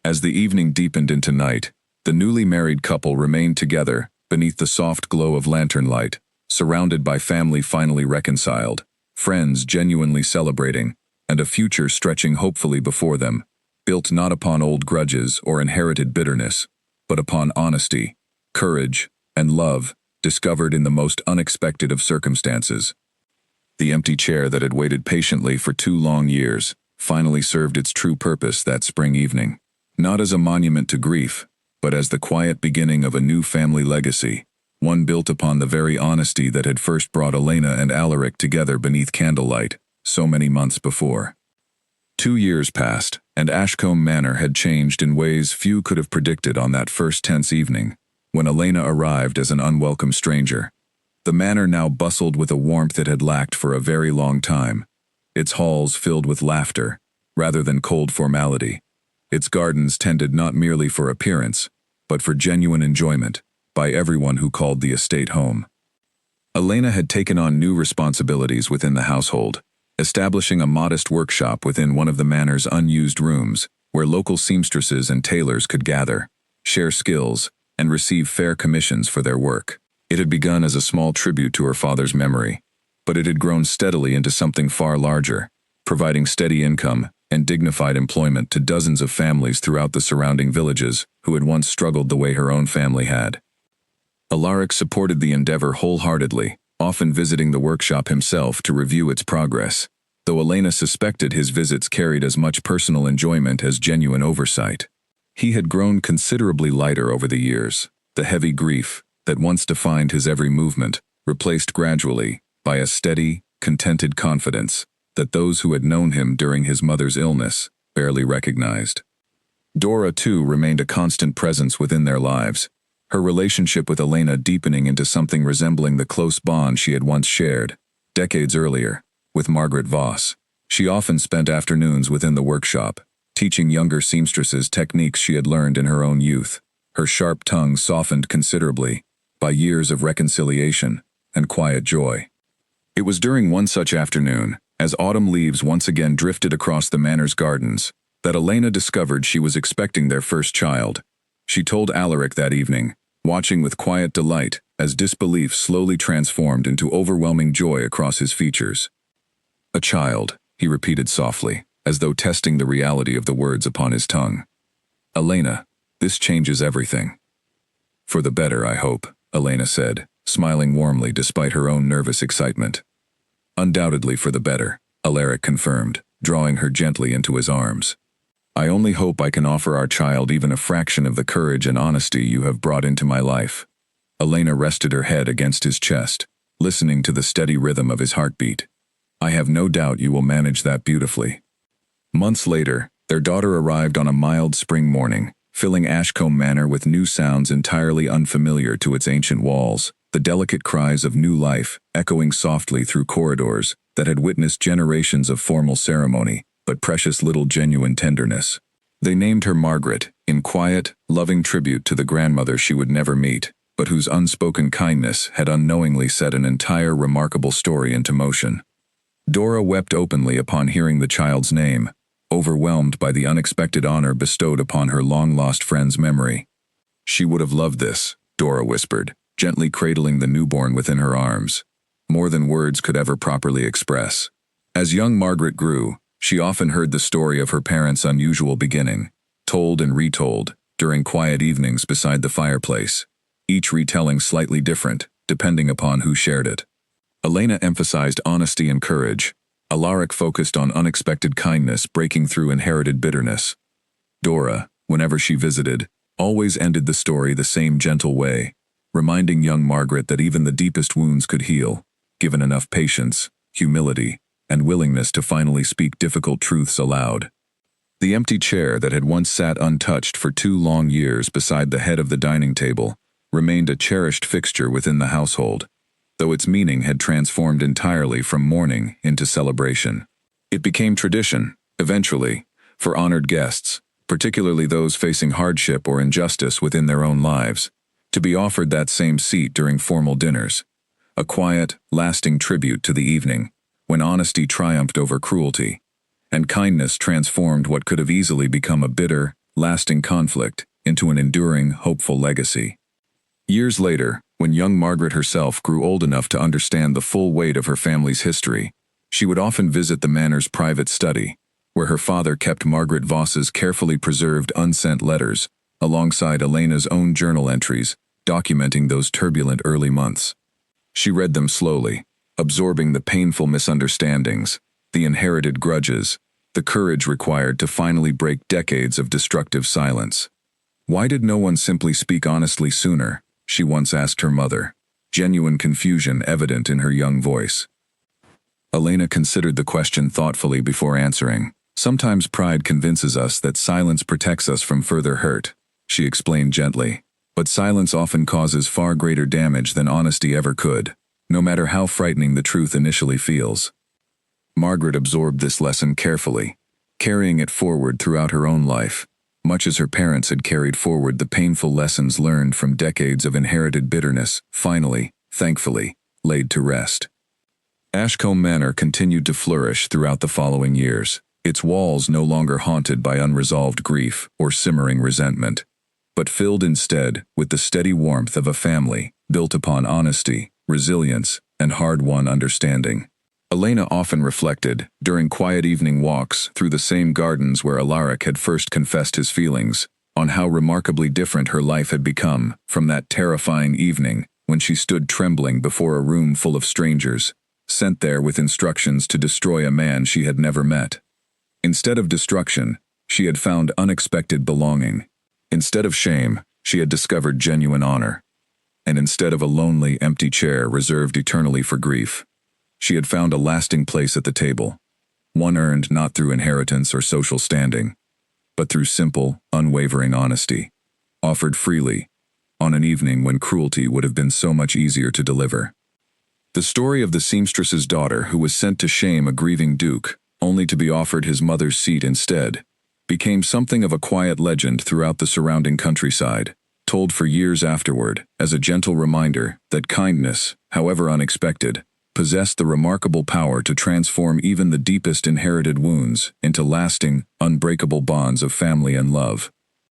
As the evening deepened into night, the newly married couple remained together beneath the soft glow of lantern light, surrounded by family finally reconciled, friends genuinely celebrating, and a future stretching hopefully before them, built not upon old grudges or inherited bitterness, but upon honesty, courage, and love discovered in the most unexpected of circumstances. The empty chair that had waited patiently for 2 long years finally served its true purpose that spring evening, not as a monument to grief, but as the quiet beginning of a new family legacy, one built upon the very honesty that had first brought Elena and Alaric together beneath candlelight so many months before. 2 years passed, and Ashcombe Manor had changed in ways few could have predicted on that first tense evening, when Elena arrived as an unwelcome stranger. The manor now bustled with a warmth it had lacked for a very long time, its halls filled with laughter, rather than cold formality. Its gardens tended not merely for appearance, but for genuine enjoyment, by everyone who called the estate home. Elena had taken on new responsibilities within the household, establishing a modest workshop within one of the manor's unused rooms, where local seamstresses and tailors could gather, share skills, and receive fair commissions for their work. It had begun as a small tribute to her father's memory, but it had grown steadily into something far larger, providing steady income and dignified employment to dozens of families throughout the surrounding villages who had once struggled the way her own family had. Alaric supported the endeavor wholeheartedly, often visiting the workshop himself to review its progress, though Elena suspected his visits carried as much personal enjoyment as genuine oversight. He had grown considerably lighter over the years, the heavy grief that once defined his every movement, replaced gradually by a steady, contented confidence that those who had known him during his mother's illness barely recognized. Dora, too, remained a constant presence within their lives, her relationship with Elena deepening into something resembling the close bond she had once shared, decades earlier, with Margaret Voss. She often spent afternoons within the workshop, teaching younger seamstresses techniques she had learned in her own youth, her sharp tongue softened considerably by years of reconciliation and quiet joy. It was during one such afternoon, as autumn leaves once again drifted across the manor's gardens, that Elena discovered she was expecting their first child. She told Alaric that evening, watching with quiet delight as disbelief slowly transformed into overwhelming joy across his features. "A child," he repeated softly, as though testing the reality of the words upon his tongue. "Elena, this changes everything." "For the better, I hope," Elena said, smiling warmly despite her own nervous excitement. "Undoubtedly for the better," Alaric confirmed, drawing her gently into his arms. "I only hope I can offer our child even a fraction of the courage and honesty you have brought into my life." Elena rested her head against his chest, listening to the steady rhythm of his heartbeat. "I have no doubt you will manage that beautifully." Months later, their daughter arrived on a mild spring morning, filling Ashcombe Manor with new sounds entirely unfamiliar to its ancient walls, the delicate cries of new life echoing softly through corridors that had witnessed generations of formal ceremony, but precious little genuine tenderness. They named her Margaret, in quiet, loving tribute to the grandmother she would never meet, but whose unspoken kindness had unknowingly set an entire remarkable story into motion. Dora wept openly upon hearing the child's name, overwhelmed by the unexpected honor bestowed upon her long-lost friend's memory. "She would have loved this," Dora whispered, gently cradling the newborn within her arms, more than words could ever properly express. As young Margaret grew, she often heard the story of her parents' unusual beginning, told and retold, during quiet evenings beside the fireplace, each retelling slightly different, depending upon who shared it. Elena emphasized honesty and courage. Alaric focused on unexpected kindness breaking through inherited bitterness. Dora, whenever she visited, always ended the story the same gentle way, reminding young Margaret that even the deepest wounds could heal, given enough patience, humility, and willingness to finally speak difficult truths aloud. The empty chair that had once sat untouched for 2 long years beside the head of the dining table remained a cherished fixture within the household, though its meaning had transformed entirely from mourning into celebration. It became tradition, eventually, for honored guests, particularly those facing hardship or injustice within their own lives, to be offered that same seat during formal dinners, a quiet, lasting tribute to the evening, when honesty triumphed over cruelty, and kindness transformed what could have easily become a bitter, lasting conflict into an enduring, hopeful legacy. Years later, when young Margaret herself grew old enough to understand the full weight of her family's history, she would often visit the manor's private study, where her father kept Margaret Voss's carefully preserved unsent letters, alongside Elena's own journal entries, documenting those turbulent early months. She read them slowly, absorbing the painful misunderstandings, the inherited grudges, the courage required to finally break decades of destructive silence. Why did no one simply speak honestly sooner? She once asked her mother, genuine confusion evident in her young voice. Elena considered the question thoughtfully before answering. Sometimes pride convinces us that silence protects us from further hurt, she explained gently. But silence often causes far greater damage than honesty ever could, no matter how frightening the truth initially feels. Margaret absorbed this lesson carefully, carrying it forward throughout her own life, much as her parents had carried forward the painful lessons learned from decades of inherited bitterness, finally, thankfully, laid to rest. Ashcombe Manor continued to flourish throughout the following years, its walls no longer haunted by unresolved grief or simmering resentment, but filled instead with the steady warmth of a family built upon honesty, resilience, and hard-won understanding. Elena often reflected, during quiet evening walks through the same gardens where Alaric had first confessed his feelings, on how remarkably different her life had become from that terrifying evening when she stood trembling before a room full of strangers, sent there with instructions to destroy a man she had never met. Instead of destruction, she had found unexpected belonging. Instead of shame, she had discovered genuine honor. And instead of a lonely, empty chair reserved eternally for grief, she had found a lasting place at the table, one earned not through inheritance or social standing, but through simple, unwavering honesty, offered freely, on an evening when cruelty would have been so much easier to deliver. The story of the seamstress's daughter who was sent to shame a grieving duke, only to be offered his mother's seat instead, became something of a quiet legend throughout the surrounding countryside, told for years afterward as a gentle reminder that kindness, however unexpected, possessed the remarkable power to transform even the deepest inherited wounds into lasting, unbreakable bonds of family and love.